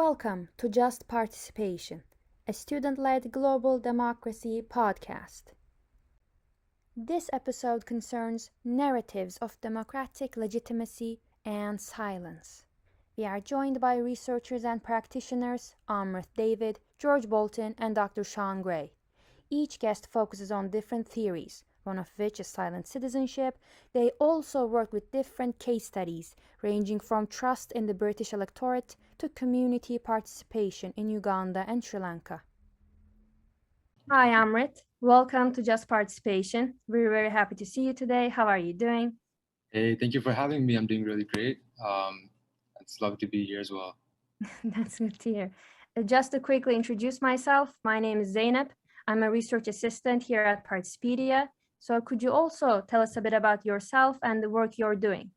Welcome to Just Participation, a student-led global democracy podcast. This episode concerns narratives of democratic legitimacy and silence. We are joined by researchers and practitioners Amrit David, George Bolton, and Dr. Sean Gray. Each guest focuses on different theories, one of which is silent citizenship. They also work with different case studies, ranging from trust in the British electorate to community participation in Uganda and Sri Lanka. Hi, Amrit. Welcome to Just Participation. We're very happy to see you today. How are you doing? Hey, thank you for having me. I'm doing really great. It's lovely to be here as well. That's good to hear. Just to quickly introduce myself, my name is Zainab. I'm a research assistant here at Participedia. So could you also tell us a bit about yourself and the work you're doing?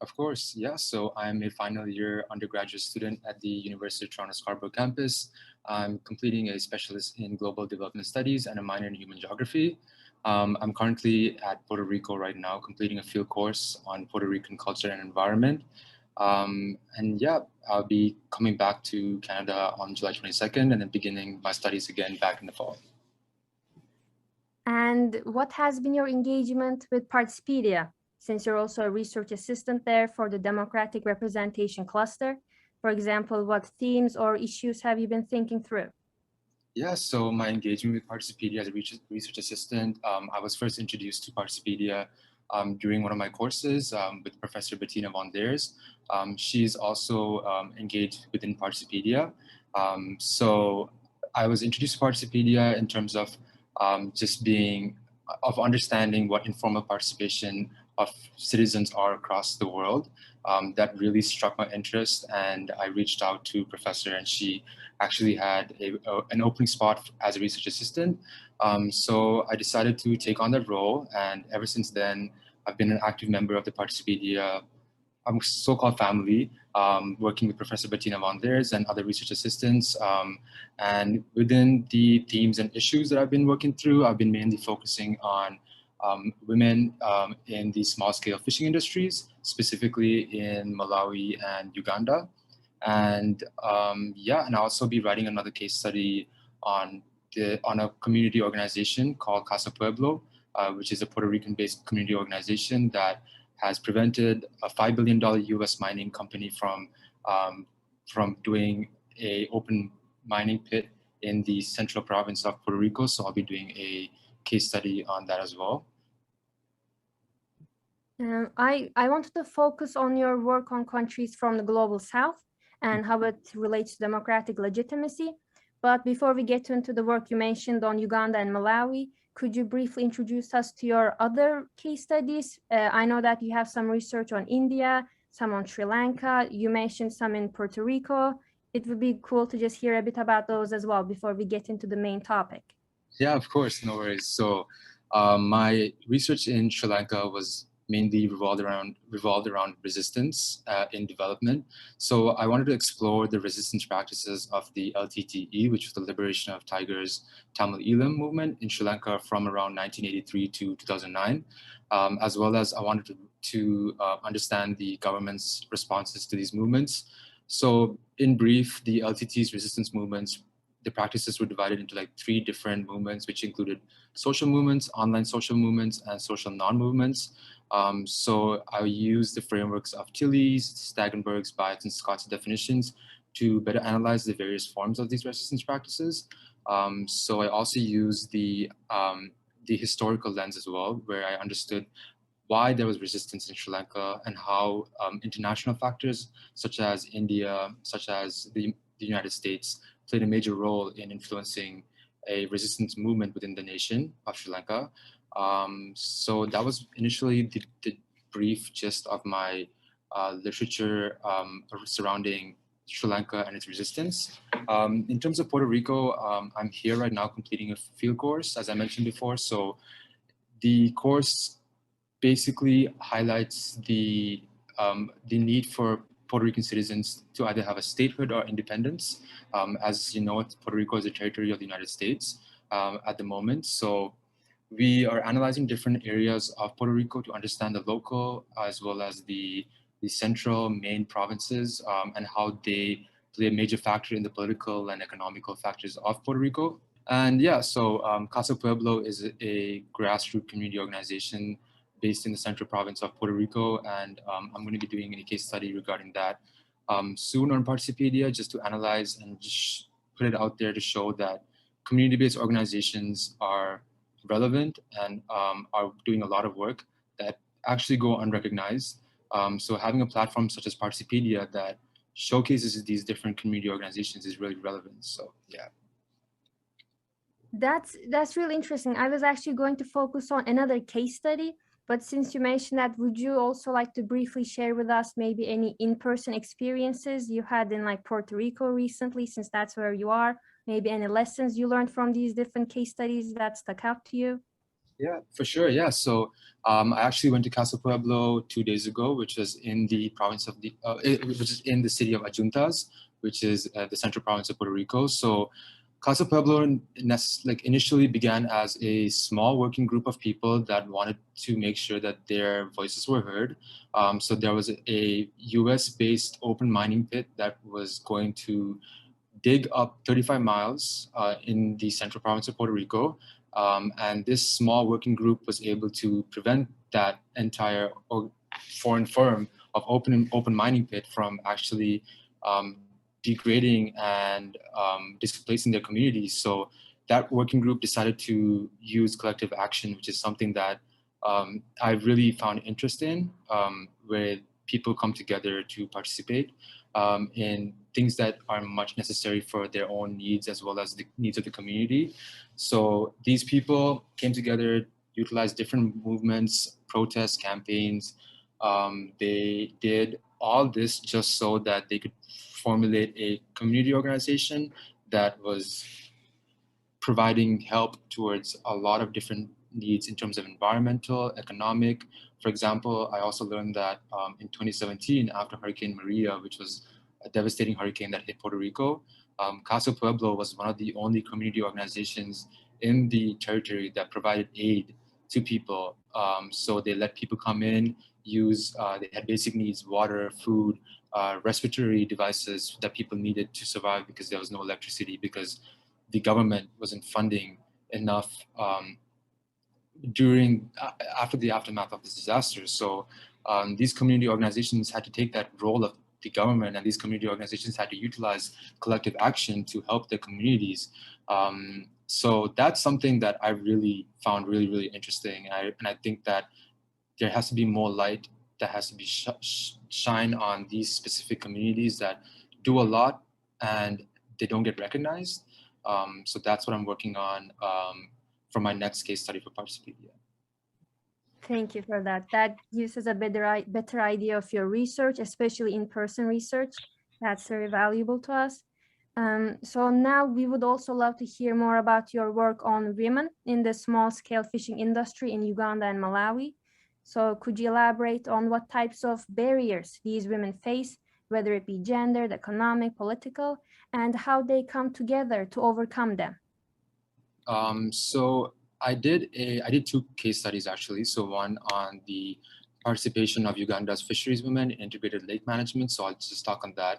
Of course, yeah. So I'm a final year undergraduate student at the University of Toronto Scarborough campus. I'm completing a specialist in global development studies and a minor in human geography. I'm currently at Puerto Rico right now, completing a field course on Puerto Rican culture and environment. And yeah, I'll be coming back to Canada on July 22nd and then beginning my studies again back in the fall. And what has been your engagement with Participedia, since you're also a research assistant there for the Democratic Representation Cluster? For example, what themes or issues have you been thinking through? Yeah, so my engagement with Participedia as a research assistant, I was first introduced to Participedia during one of my courses with Professor Bettina von Deers. She's also engaged within Participedia. So I was introduced to Participedia in terms of of understanding what informal participation of citizens are across the world. That really struck my interest, and I reached out to Professor, and she actually had an opening spot as a research assistant. So I decided to take on that role, and ever since then, I've been an active member of the Participedia so-called family, working with Professor Bettina von Deers and other research assistants. And within the themes and issues that I've been working through, I've been mainly focusing on women in the small-scale fishing industries, specifically in Malawi and Uganda. And and I'll also be writing another case study on a community organization called Casa Pueblo, which is a Puerto Rican-based community organization that has prevented a $5 billion US mining company from doing a open mining pit in the central province of Puerto Rico. So I'll be doing a case study on that as well. I wanted to focus on your work on countries from the global south and how it relates to democratic legitimacy. But before we get into the work you mentioned on Uganda and Malawi, could you briefly introduce us to your other case studies? I know that you have some research on India, some on Sri Lanka. You mentioned some in Puerto Rico. It would be cool to just hear a bit about those as well before we get into the main topic. Yeah, of course, no worries. So my research in Sri Lanka was mainly revolved around resistance in development. So I wanted to explore the resistance practices of the LTTE, which was the Liberation of Tigers Tamil Eelam movement in Sri Lanka from around 1983 to 2009, as well as I wanted to understand the government's responses to these movements. So in brief, the LTT's resistance movements, the practices were divided into like three different movements, which included social movements, online social movements, and social non-movements. So I used the frameworks of Tilley's, Stagenberg's, Bytes, and Scott's definitions to better analyze the various forms of these resistance practices. So I also used the historical lens as well, where I understood why there was resistance in Sri Lanka and how international factors such as India, such as the United States, played a major role in influencing a resistance movement within the nation of Sri Lanka. So that was initially the brief gist of my literature surrounding Sri Lanka and its resistance. In terms of Puerto Rico, I'm here right now completing a field course, as I mentioned before. So the course basically highlights the need for Puerto Rican citizens to either have a statehood or independence. As you know, Puerto Rico is a territory of the United States at the moment. So we are analyzing different areas of Puerto Rico to understand the local as well as the central main provinces and how they play a major factor in the political and economical factors of Puerto Rico. And yeah, so Casa Pueblo is a grassroots community organization based in the central province of Puerto Rico. And I'm going to be doing a case study regarding that soon on Participedia, just to analyze and just put it out there to show that community-based organizations are relevant and are doing a lot of work that actually go unrecognized. So having a platform such as Participedia that showcases these different community organizations is really relevant. So yeah. That's really interesting. I was actually going to focus on another case study, but since you mentioned that, would you also like to briefly share with us maybe any in-person experiences you had in like Puerto Rico recently, since that's where you are? Maybe any lessons you learned from these different case studies that stuck out to you? Yeah, for sure. Yeah. So I actually went to Casa Pueblo 2 days ago, which was in the province of which is in the city of Ajuntas, which is the central province of Puerto Rico. So Casa Pueblo initially began as a small working group of people that wanted to make sure that their voices were heard. So there was a US-based open mining pit that was going to dig up 35 miles in the central province of Puerto Rico. And this small working group was able to prevent that entire foreign firm of open mining pit from actually degrading and displacing their communities. So that working group decided to use collective action, which is something that I really found interest in, where people come together to participate in things that are much necessary for their own needs as well as the needs of the community. So these people came together, utilized different movements, protests, campaigns. They did all this just so that they could formulate a community organization that was providing help towards a lot of different needs in terms of environmental, economic. For example, I also learned that in 2017, after Hurricane Maria, which was a devastating hurricane that hit Puerto Rico, Casa Pueblo was one of the only community organizations in the territory that provided aid to people. So they let people come in, they had basic needs, water, food, respiratory devices that people needed to survive because there was no electricity, because the government wasn't funding enough after the aftermath of this disaster. So these community organizations had to take that role of the government, and these community organizations had to utilize collective action to help their communities. So that's something that I really found really, really interesting. And I think that there has to be more light that has to be shine on these specific communities that do a lot and they don't get recognized. So that's what I'm working on for my next case study for Participedia. Thank you for that. That gives us a better idea of your research, especially in-person research. That's very valuable to us. So now we would also love to hear more about your work on women in the small-scale fishing industry in Uganda and Malawi. So could you elaborate on what types of barriers these women face, whether it be gendered, economic, political, and how they come together to overcome them? So I did 2 case studies actually. So one on the participation of Uganda's fisheries women in integrated lake management. So I'll just talk on that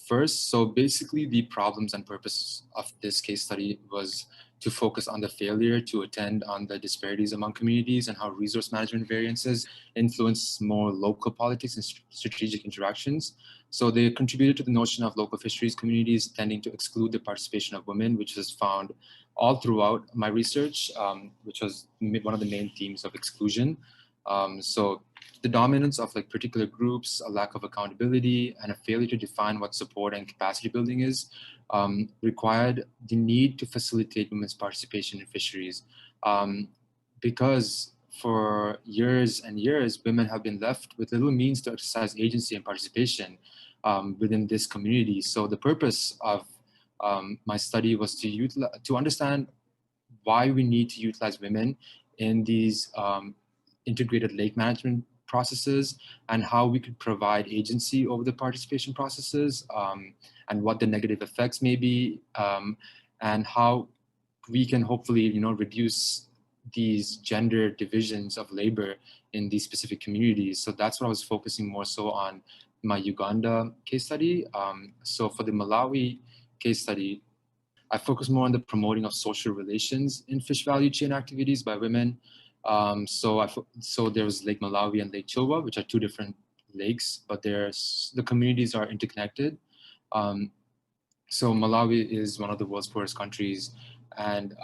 first. So basically the problems and purpose of this case study was to focus on the failure to attend on the disparities among communities and how resource management variances influence more local politics and strategic interactions. So they contributed to the notion of local fisheries communities tending to exclude the participation of women, which is found all throughout my research, which was one of the main themes of exclusion. So the dominance of like particular groups, a lack of accountability, and a failure to define what support and capacity building is required the need to facilitate women's participation in fisheries. Because for years and years, women have been left with little means to exercise agency and participation within this community. So the purpose of my study was to understand why we need to utilize women in these integrated lake management processes and how we could provide agency over the participation processes and what the negative effects may be and how we can hopefully reduce these gender divisions of labor in these specific communities. So that's what I was focusing more so on my Uganda case study. So for the Malawi case study, I focus more on the promoting of social relations in fish value chain activities by women. So there's Lake Malawi and Lake Chilwa, which are two different lakes, but the communities are interconnected. Um, so Malawi is one of the world's poorest countries, and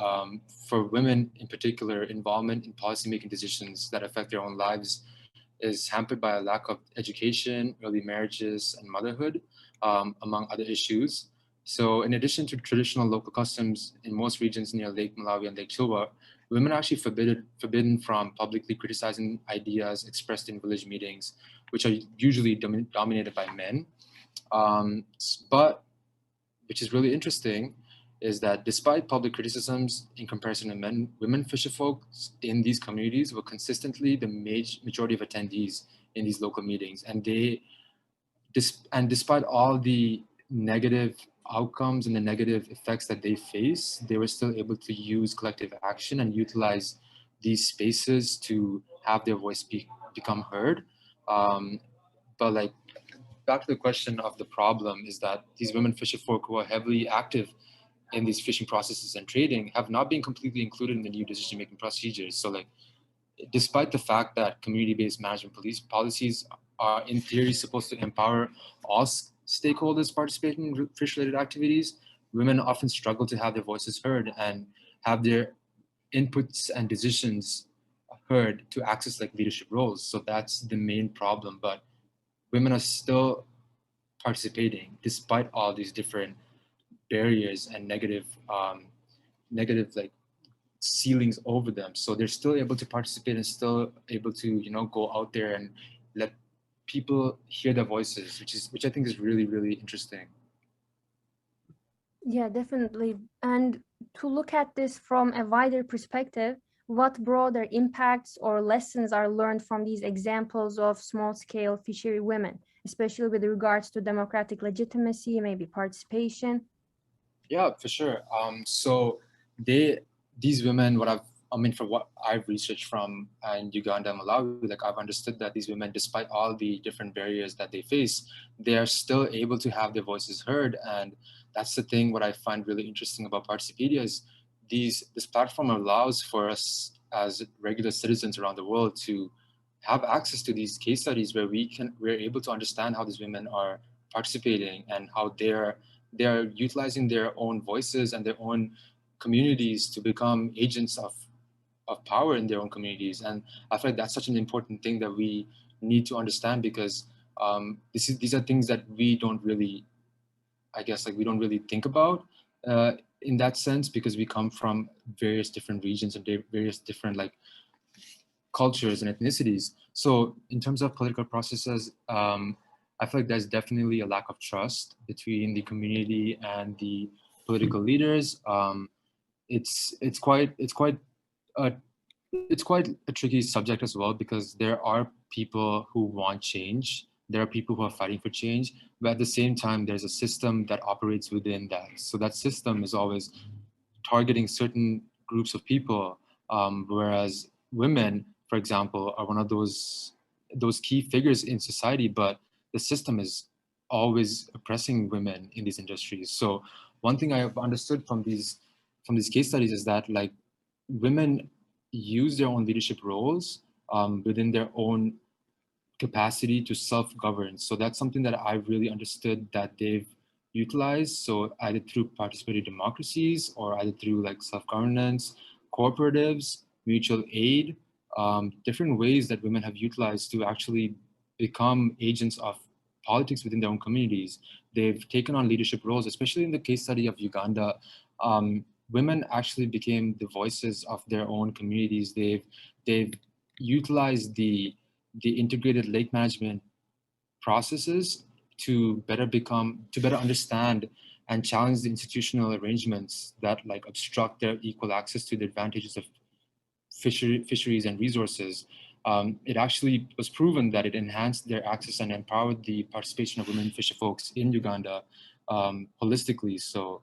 for women in particular, involvement in policymaking decisions that affect their own lives is hampered by a lack of education, early marriages, and motherhood, among other issues. So, in addition to traditional local customs in most regions near Lake Malawi and Lake Chilwa, women are actually forbidden from publicly criticizing ideas expressed in village meetings, which are usually dominated by men. But which is really interesting, is that despite public criticisms in comparison to men, women fisherfolk in these communities were consistently the majority of attendees in these local meetings. And despite all the negative outcomes and the negative effects that they face, they were still able to use collective action and utilize these spaces to have their voice become heard. But like, back to the question of the problem is that these women fisherfolk who are heavily active in these fishing processes and trading have not been completely included in the new decision-making procedures. So like, despite the fact that community-based management policies are in theory supposed to empower all stakeholders participating in fish-related activities, women often struggle to have their voices heard and have their inputs and decisions heard to access like leadership roles. So that's the main problem. But women are still participating despite all these different barriers and negative like ceilings over them. So they're still able to participate and still able to, go out there and let people hear their voices, which I think is really, really interesting. Yeah, definitely. And to look at this from a wider perspective, what broader impacts or lessons are learned from these examples of small-scale fishery women, especially with regards to democratic legitimacy, maybe participation? Yeah, for sure. So these women, for what I've researched from in Uganda and Malawi, like I've understood that these women, despite all the different barriers that they face, they are still able to have their voices heard. And that's the thing. What I find really interesting about Participedia is this platform allows for us as regular citizens around the world to have access to these case studies where we're able to understand how these women are participating and how they're utilizing their own voices and their own communities to become agents of power in their own communities. And I feel like that's such an important thing that we need to understand, because these are things that we don't really, I guess, like we don't really think about in that sense, because we come from various different regions and various different like cultures and ethnicities. So in terms of political processes, I feel like there's definitely a lack of trust between the community and the political leaders. It's a it's quite a tricky subject as well, because there are people who want change. There are people who are fighting for change, but at the same time, there's a system that operates within that. So that system is always targeting certain groups of people, whereas women, for example, are one of those key figures in society, but the system is always oppressing women in these industries. So one thing I have understood from these case studies is that like women use their own leadership roles within their own capacity to self-govern. So that's something that I really understood that they've utilized. So either through participatory democracies or either through like self-governance, cooperatives, mutual aid, different ways that women have utilized to actually become agents of politics within their own communities. They've taken on leadership roles, especially in the case study of Uganda. Women actually became the voices of their own communities. They've utilized the integrated lake management processes to better understand and challenge the institutional arrangements that like obstruct their equal access to the advantages of fisheries and resources. It actually was proven that it enhanced their access and empowered the participation of women fisher folks in Uganda holistically. So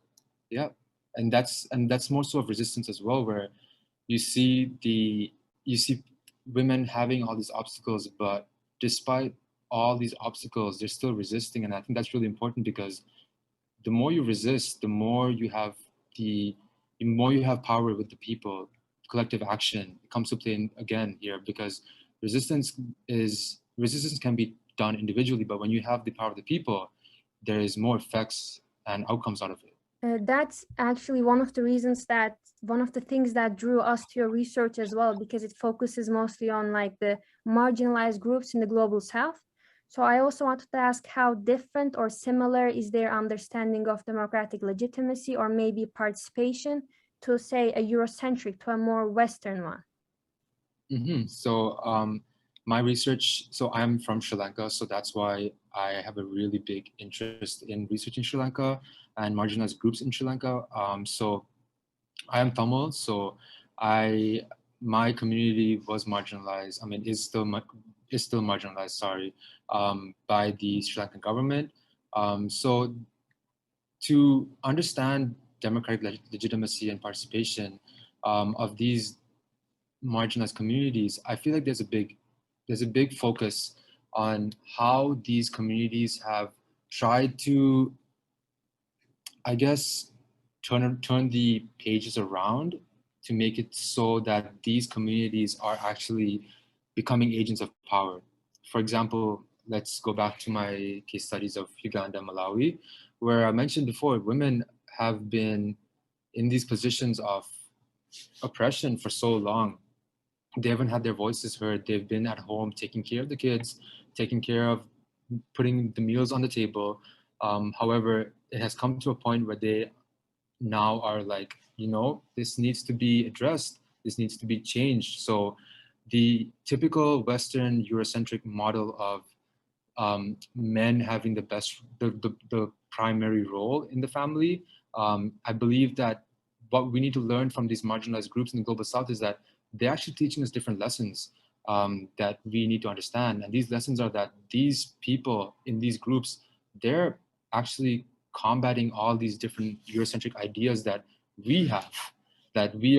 yeah, and that's more so of resistance as well, where you see you see women having all these obstacles, but despite all these obstacles, they're still resisting. And I think that's really important because the more you resist, the more you have power with the people. Collective action comes to play again here, because resistance can be done individually, but when you have the power of the people, there is more effects and outcomes out of it. That's actually one of the things that drew us to your research as well, because it focuses mostly on like the marginalized groups in the global south. So I also wanted to ask, how different or similar is their understanding of democratic legitimacy or maybe participation to, say, a Eurocentric, to a more Western one? So my research, so I'm from Sri Lanka, so that's why I have a really big interest in researching Sri Lanka and marginalized groups in Sri Lanka. So I am Tamil, so my community was marginalized. I mean, is still marginalized. Sorry, by the Sri Lankan government. So to understand democratic legitimacy and participation of these marginalized communities, I feel like there's a big focus on how these communities have tried to, I guess, turn the pages around to make it so that these communities are actually becoming agents of power. For example, let's go back to my case studies of Uganda and Malawi, where I mentioned before, women have been in these positions of oppression for so long. They haven't had their voices heard. They've been at home taking care of the kids, taking care of putting the meals on the table. However, it has come to a point where they now are like, this needs to be addressed. This needs to be changed. So the typical Western Eurocentric model of men having the primary role in the family, I believe that what we need to learn from these marginalized groups in the global south is that they're actually teaching us different lessons that we need to understand. And these lessons are that these people in these groups, they're actually combating all these different Eurocentric ideas that we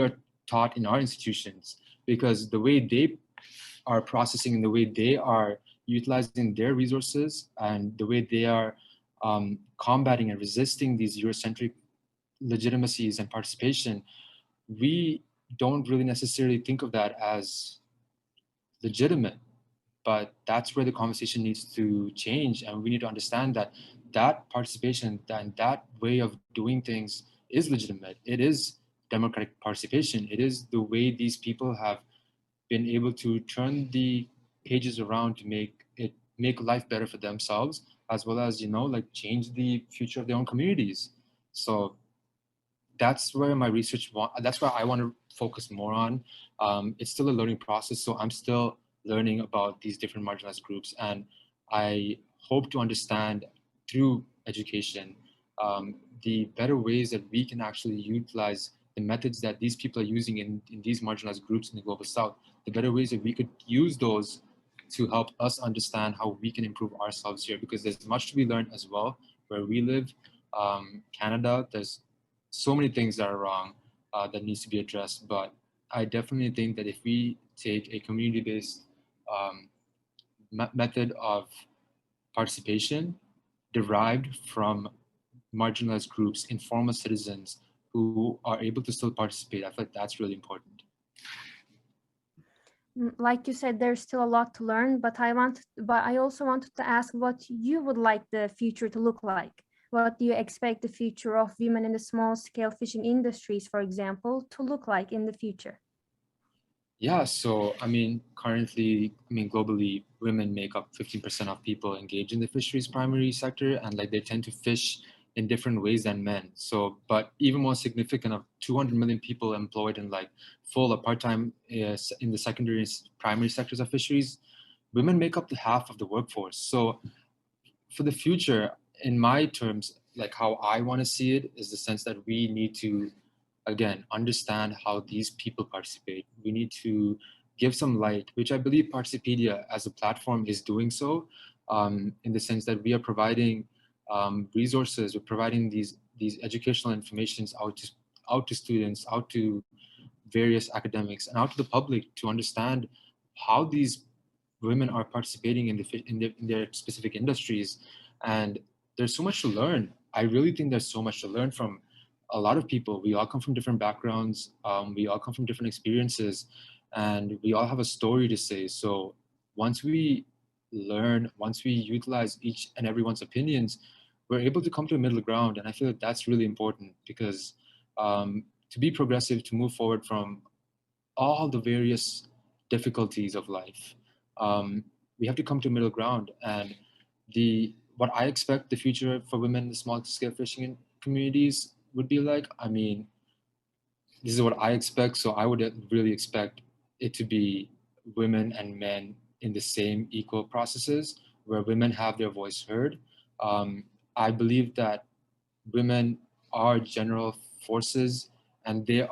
are taught in our institutions, because the way they are processing and the way they are utilizing their resources and the way they are combating and resisting these Eurocentric legitimacies and participation, we don't really necessarily think of that as legitimate. But that's where the conversation needs to change, and we need to understand that that participation and that way of doing things is legitimate. It is democratic participation. It is the way these people have been able to turn the pages around to make life better for themselves, as well as like change the future of their own communities. So that's where that's where I want to focus more on. It's still a learning process, so I'm still learning about these different marginalized groups, and I hope to understand through education the better ways that we can actually utilize the methods that these people are using in these marginalized groups in the global south, the better ways that we could use those to help us understand how we can improve ourselves here, because there's much to be learned as well where we live. Canada, there's so many things that are wrong that needs to be addressed, but I definitely think that if we take a community-based method of participation derived from marginalized groups, informal citizens who are able to still participate, I feel like that's really important. Like you said, there's still a lot to learn, but I also wanted to ask what you would like the future to look like. What do you expect the future of women in the small scale fishing industries, for example, to look like in the future? Yeah, so currently, globally, women make up 15% of people engaged in the fisheries primary sector, and like they tend to fish in different ways than men. So, but even more significant, of 200 million people employed in like full or part-time in the secondary primary sectors of fisheries, women make up the half of the workforce. So for the future, in my terms, like how I want to see it is the sense that we need to, again, understand how these people participate. We need to give some light, which I believe Participedia as a platform is doing so, in the sense that we are providing resources, we're providing these educational informations out to students, out to various academics, and out to the public to understand how these women are participating in their specific industries, and there's so much to learn. I really think there's so much to learn from a lot of people. We all come from different backgrounds. We all come from different experiences, and we all have a story to say. So once we learn, once we utilize each and everyone's opinions, we're able to come to a middle ground. And I feel like that's really important, because to be progressive, to move forward from all the various difficulties of life, we have to come to a middle ground. And what I expect the future for women in the small scale fishing communities would be like, I mean, this is what I expect. So I would really expect it to be women and men in the same equal processes, where women have their voice heard. I believe that women are general forces, and they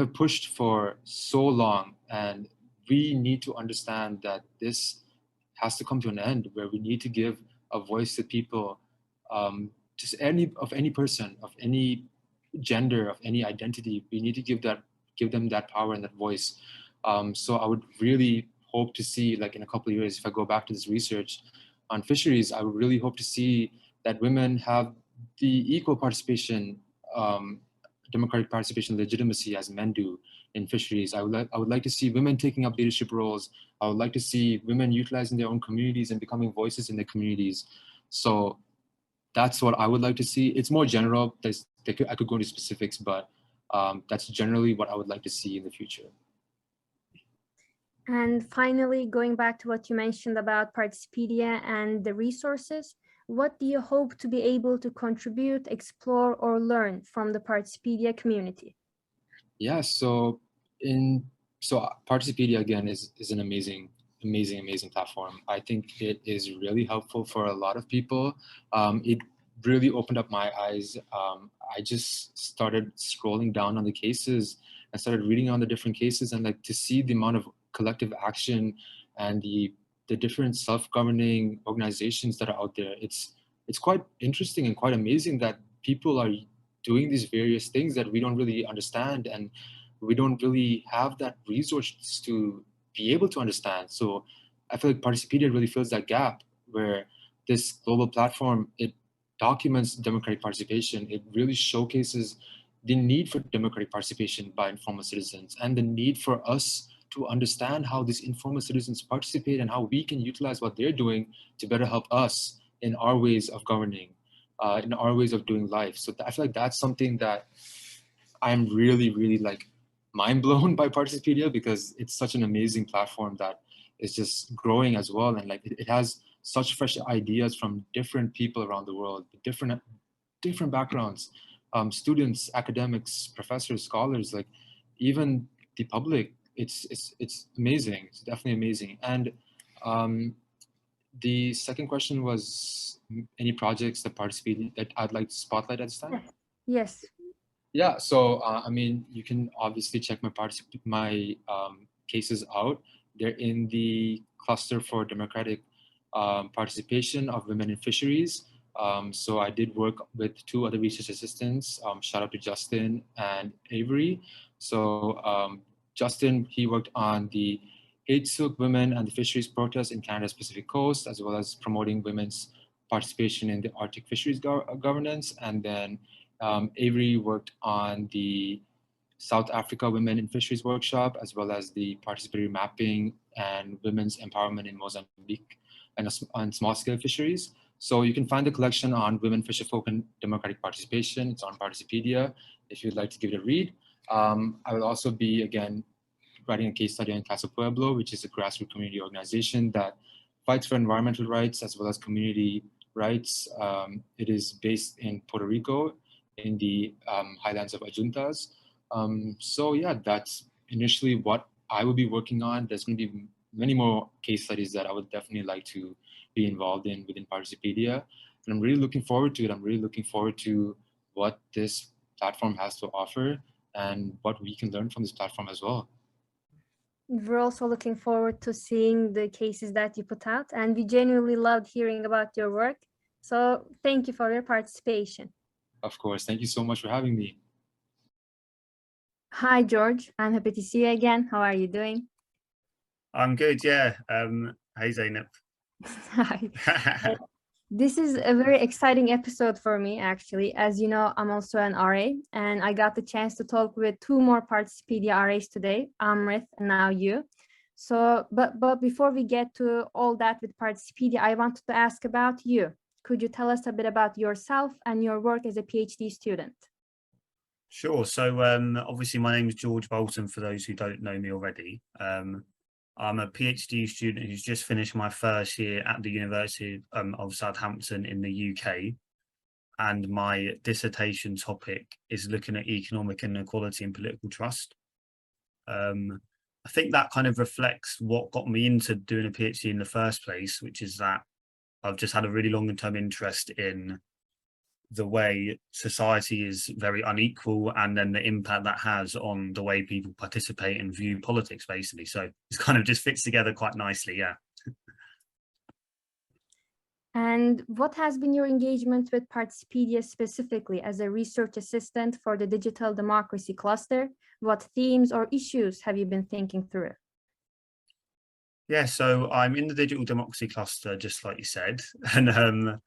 have pushed for so long, and we need to understand that this has to come to an end, where we need to give a voice to people, just any person of any gender, of any identity. We need to give them that power and that voice. So I would really hope to see, like in a couple of years, if I go back to this research on fisheries, I would really hope to see that women have the equal participation, democratic participation, legitimacy as men do in fisheries. I would like to see women taking up leadership roles. I would like to see women utilizing their own communities and becoming voices in their communities. So that's what I would like to see. It's more general. I could go into specifics, but that's generally what I would like to see in the future. And finally, going back to what you mentioned about Participedia and the resources, what do you hope to be able to contribute, explore, or learn from the Participedia community? Yeah, so Participedia again is an amazing platform. I think it is really helpful for a lot of people. It really opened up my eyes. I just started scrolling down on the cases and started reading on the different cases, and like to see the amount of collective action and the different self-governing organizations that are out there. It's quite interesting and quite amazing that people are doing these various things that we don't really understand, and we don't really have that resources to be able to understand. So I feel like Participedia really fills that gap, where this global platform, it documents democratic participation. It really showcases the need for democratic participation by informal citizens, and the need for us to understand how these informal citizens participate and how we can utilize what they're doing to better help us in our ways of governing, in our ways of doing life. So I feel like that's something that I'm really, really like mind blown by Participedia, because it's such an amazing platform that is just growing as well. And like it has such fresh ideas from different people around the world, different backgrounds, students, academics, professors, scholars, like even the public. It's amazing. It's definitely amazing. And the second question was any projects that Participedia that I'd like to spotlight at this time. Yes. Yeah, so I mean, you can obviously check my cases out. They're in the cluster for democratic participation of women in fisheries. So I did work with two other research assistants. Shout out to Justin and Avery. So Justin, he worked on the Silk women and the fisheries protests in Canada's Pacific Coast, as well as promoting women's participation in the Arctic fisheries governance. And then Avery worked on the South Africa Women in Fisheries Workshop, as well as the participatory mapping and women's empowerment in Mozambique and on small-scale fisheries. So you can find the collection on women, fisherfolk, and democratic participation. It's on Participedia if you'd like to give it a read. I will also be, again, writing a case study on Casa Pueblo, which is a grassroots community organization that fights for environmental rights as well as community rights. It is based in Puerto Rico, in the highlands of Ajuntas. So yeah, that's initially what I will be working on. There's going to be many more case studies that I would definitely like to be involved in within Participedia. And I'm really looking forward to it. I'm really looking forward to what this platform has to offer and what we can learn from this platform as well. We're also looking forward to seeing the cases that you put out, and we genuinely loved hearing about your work. So thank you for your participation. Of course. Thank you so much for having me. Hi, George. I'm happy to see you again. How are you doing? I'm good, yeah. Hey, Zainab. Hi. This is a very exciting episode for me, actually. As you know, I'm also an RA, and I got the chance to talk with two more Participedia RAs today, Amrit and now you. So, but before we get to all that with Participedia, I wanted to ask about you. Could you tell us a bit about yourself and your work as a PhD student? Sure. So obviously my name is George Bolton, for those who don't know me already. I'm a PhD student who's just finished my first year at the University of Southampton in the UK. And my dissertation topic is looking at economic inequality and political trust. I think that kind of reflects what got me into doing a PhD in the first place, which is that I've just had a really long-term interest in the way society is very unequal, and then the impact that has on the way people participate and view politics, basically. So it kind of just fits together quite nicely, yeah. And what has been your engagement with Participedia specifically as a research assistant for the Digital Democracy Cluster? What themes or issues have you been thinking through? Yeah, so I'm in the Digital Democracy Cluster, just like you said, and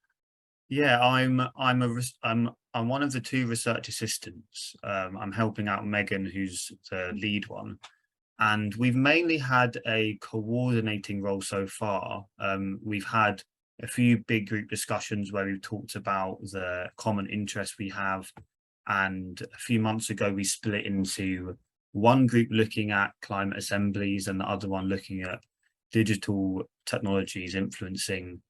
yeah, I'm one of the two research assistants. I'm helping out Megan, who's the lead one, and we've mainly had a coordinating role so far. We've had a few big group discussions where we've talked about the common interests we have, and a few months ago we split into one group looking at climate assemblies and the other one looking at digital technologies influencing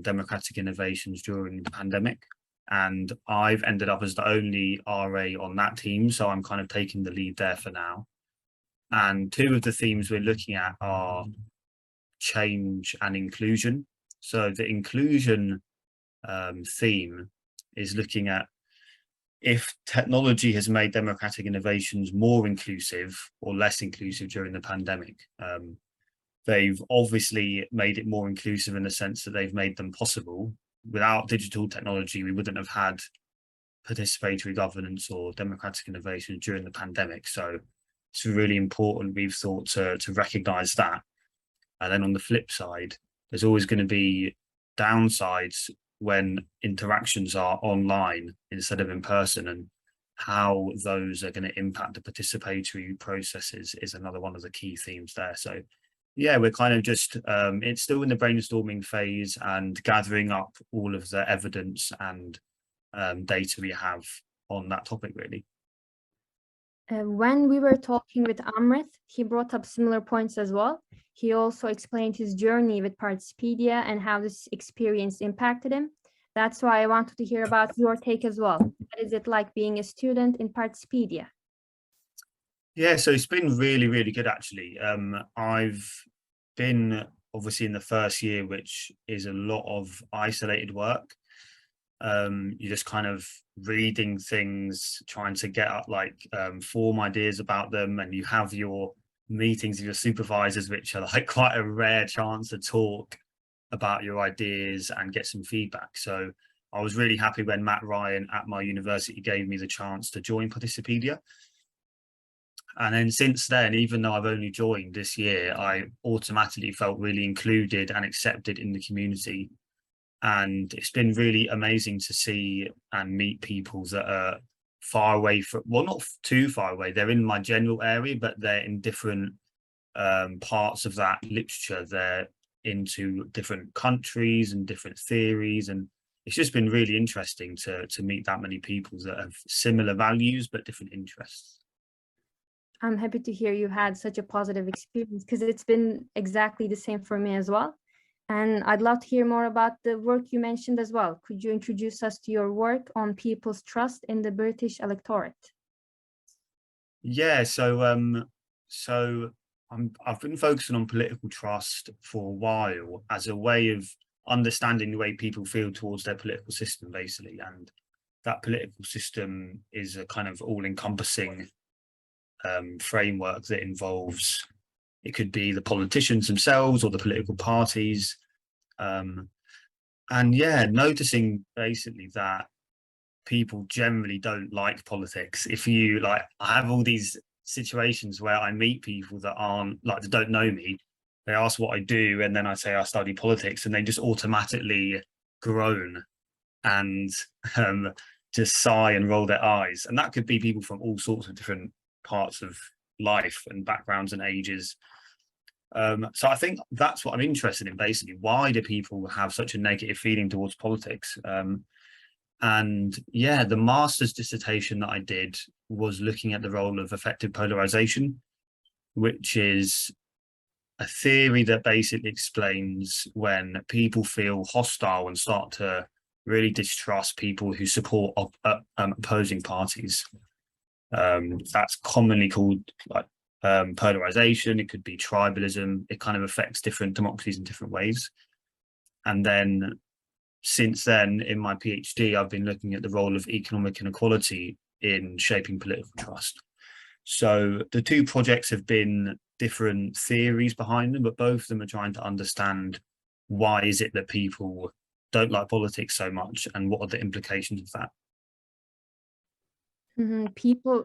democratic innovations during the pandemic. And I've ended up as the only RA on that team, so I'm kind of taking the lead there for now. And two of the themes we're looking at are change and inclusion. So the inclusion theme is looking at if technology has made democratic innovations more inclusive or less inclusive during the pandemic. They've obviously made it more inclusive in the sense that they've made them possible. Without digital technology, we wouldn't have had participatory governance or democratic innovation during the pandemic. So it's really important, we've thought, to recognise that. And then on the flip side, there's always going to be downsides when interactions are online instead of in person, and how those are going to impact the participatory processes is another one of the key themes there. So yeah, we're kind of just, it's still in the brainstorming phase and gathering up all of the evidence and data we have on that topic, really. When we were talking with Amrit, he brought up similar points as well. He also explained his journey with Participedia and how this experience impacted him. That's why I wanted to hear about your take as well. What is it like being a student in Participedia? Yeah, so it's been really, really good, actually. I've been obviously in the first year, which is a lot of isolated work. You're just kind of reading things, trying to get up form ideas about them, and you have your meetings with your supervisors, which are like quite a rare chance to talk about your ideas and get some feedback. So I was really happy when Matt Ryan at my university gave me the chance to join Participedia. And then since then, even though I've only joined this year, I automatically felt really included and accepted in the community. And it's been really amazing to see and meet people that are far away from, well, not too far away. They're in my general area, but they're in different parts of that literature. They're into different countries and different theories. And it's just been really interesting to meet that many people that have similar values, but different interests. I'm happy to hear you had such a positive experience, because it's been exactly the same for me as well. And I'd love to hear more about the work you mentioned as well. Could you introduce us to your work on people's trust in the British electorate? Yeah, so I've been focusing on political trust for a while as a way of understanding the way people feel towards their political system, basically. And that political system is a kind of all-encompassing framework that involves, it could be the politicians themselves or the political parties. And yeah, noticing basically that people generally don't like politics. If you I have all these situations where I meet people that that don't know me. They ask what I do, and then I say I study politics, and they just automatically groan and just sigh and roll their eyes. And that could be people from all sorts of different parts of life and backgrounds and ages. So I think that's what I'm interested in, basically. Why do people have such a negative feeling towards politics? And yeah, the master's dissertation that I did was looking at the role of affective polarization, which is a theory that basically explains when people feel hostile and start to really distrust people who support opposing parties. That's commonly called polarization. It could be tribalism. It kind of affects different democracies in different ways. And then since then, in my PhD, I've been looking at the role of economic inequality in shaping political trust. So the two projects have been different theories behind them, but both of them are trying to understand why is it that people don't like politics so much, and what are the implications of that.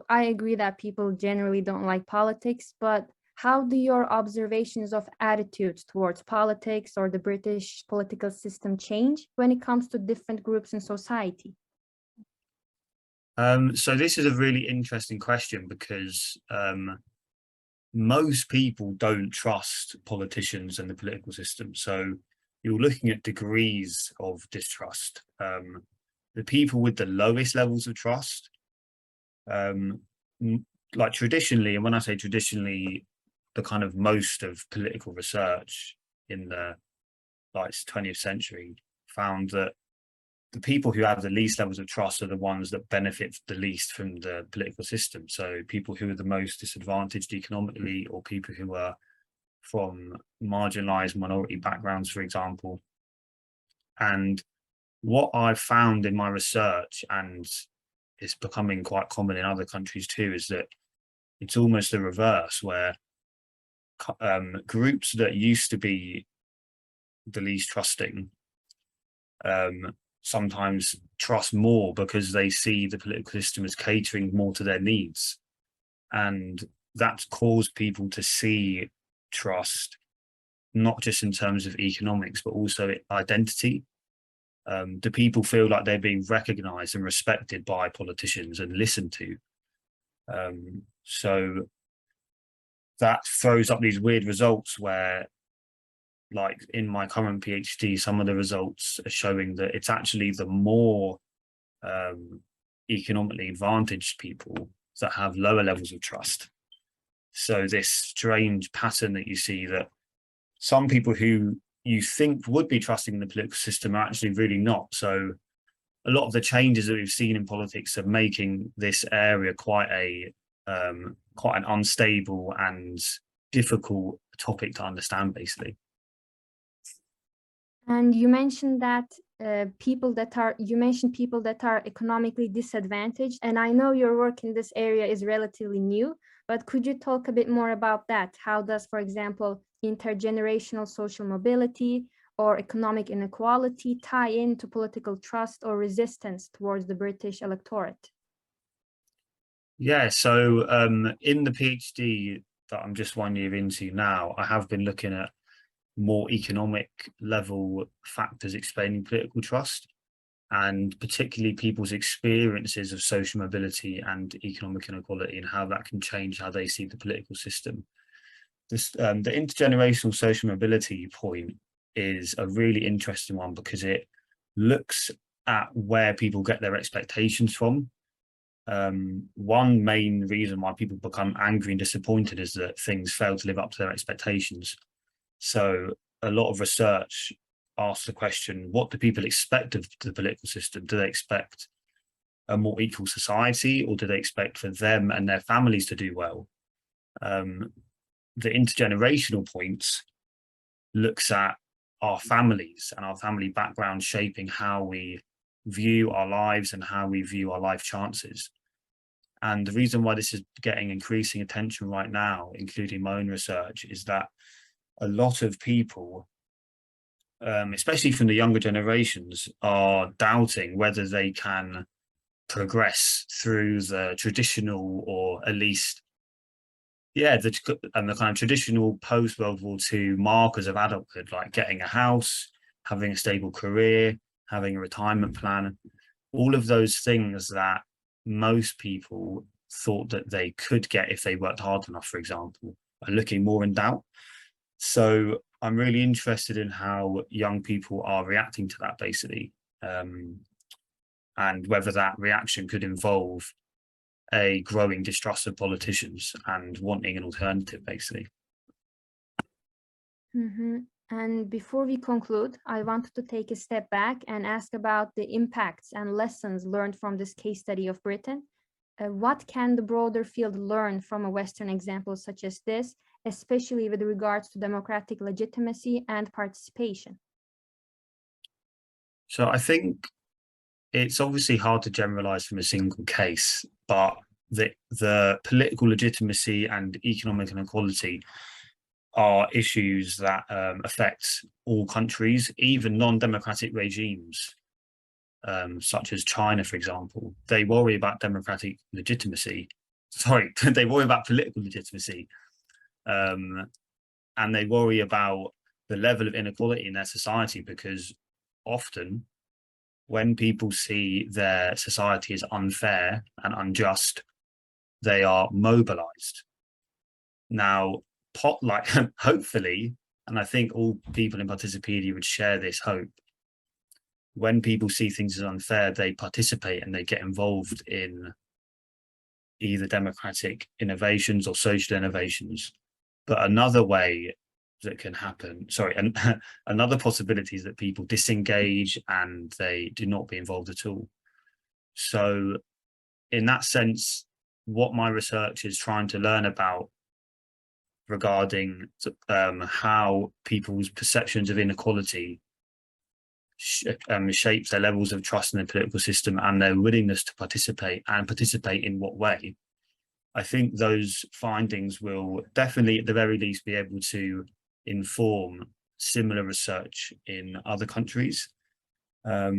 I agree that people generally don't like politics, but how do your observations of attitudes towards politics or the British political system change when it comes to different groups in society? So this is a really interesting question, because most people don't trust politicians and the political system. So you're looking at degrees of distrust. The people with the lowest levels of trust, like traditionally, and when I say traditionally, the kind of most of political research in the 20th century found that the people who have the least levels of trust are the ones that benefit the least from the political system. So people who are the most disadvantaged economically, or people who are from marginalized minority backgrounds, for example. And what I've found in my research, and it's becoming quite common in other countries too, is that it's almost the reverse, where groups that used to be the least trusting sometimes trust more, because they see the political system as catering more to their needs. And that's caused people to see trust not just in terms of economics, but also identity. Do people feel like they're being recognized and respected by politicians and listened to? So that throws up these weird results where, like in my current PhD, some of the results are showing that it's actually the more economically advantaged people that have lower levels of trust. So this strange pattern that you see, that some people who you think would be trusting the political system are actually really not. So a lot of the changes that we've seen in politics are making this area quite an unstable and difficult topic to understand, basically. And you mentioned that people that are economically disadvantaged, and I know your work in this area is relatively new, but could you talk a bit more about that? How does, for example, intergenerational social mobility or economic inequality tie into political trust or resistance towards the British electorate? Yeah, so in the PhD that I'm just 1 year into now, I have been looking at more economic level factors explaining political trust, and particularly people's experiences of social mobility and economic inequality, and how that can change how they see the political system. This, the intergenerational social mobility point is a really interesting one, because it looks at where people get their expectations from. One main reason why people become angry and disappointed is that things fail to live up to their expectations. So a lot of research asks the question, what do people expect of the political system? Do they expect a more equal society, or do they expect for them and their families to do well? The intergenerational points looks at our families and our family background shaping how we view our lives and how we view our life chances. And the reason why this is getting increasing attention right now, including my own research, is that a lot of people, especially from the younger generations, are doubting whether they can progress through the traditional, or at least the kind of traditional post-World War II markers of adulthood, like getting a house, having a stable career, having a retirement plan, all of those things that most people thought that they could get if they worked hard enough, for example, are looking more in doubt. So I'm really interested in how young people are reacting to that, basically, and whether that reaction could involve a growing distrust of politicians and wanting an alternative, basically. And before we conclude, I wanted to take a step back and ask about the impacts and lessons learned from this case study of Britain. What can the broader field learn from a Western example such as this, especially with regards to democratic legitimacy and participation? So I think it's obviously hard to generalize from a single case, but the political legitimacy and economic inequality are issues that affect all countries, even non-democratic regimes, such as China, for example. They worry about democratic legitimacy. Sorry, they worry about political legitimacy, and they worry about the level of inequality in their society, because often when people see their society as unfair and unjust, they are mobilized. Now, hopefully, and I think all people in Participedia would share this hope, when people see things as unfair, they participate and they get involved in either democratic innovations or social innovations. But another way that can happen, and another possibility is that people disengage and they do not be involved at all. So in that sense, what my research is trying to learn about regarding how people's perceptions of inequality shapes their levels of trust in the political system and their willingness to participate, and participate in what way. I think those findings will definitely, at the very least, be able to inform similar research in other countries,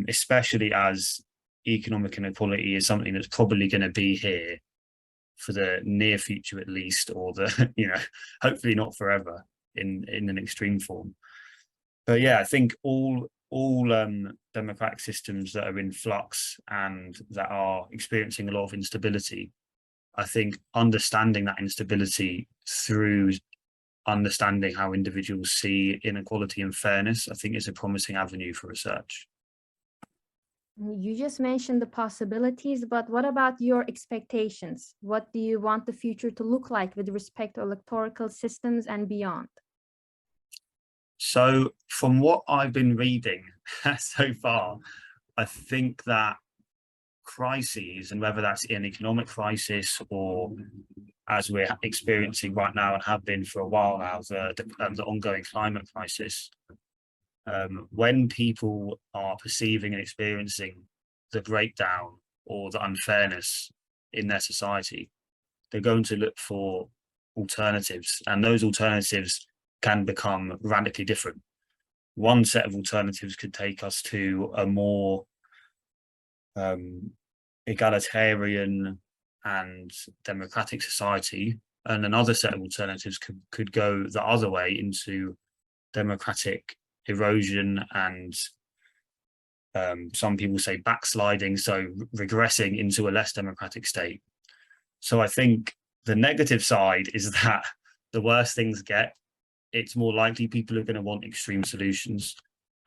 especially as economic inequality is something that's probably going to be here for the near future, at least, or the hopefully not forever in an extreme form. But yeah, I think all democratic systems that are in flux and that are experiencing a lot of instability, I think understanding that instability through understanding how individuals see inequality and fairness, I think is a promising avenue for research. You just mentioned the possibilities, but what about your expectations? What do you want the future to look like with respect to electoral systems and beyond? So from what I've been reading so far, I think that crises, and whether that's an economic crisis or, as we're experiencing right now and have been for a while now, the ongoing climate crisis, when people are perceiving and experiencing the breakdown or the unfairness in their society, they're going to look for alternatives, and those alternatives can become radically different. One set of alternatives could take us to a more egalitarian and democratic society, and another set of alternatives could go the other way into democratic erosion and some people say backsliding, so regressing into a less democratic state. So I think the negative side is that the worse things get, it's more likely people are going to want extreme solutions.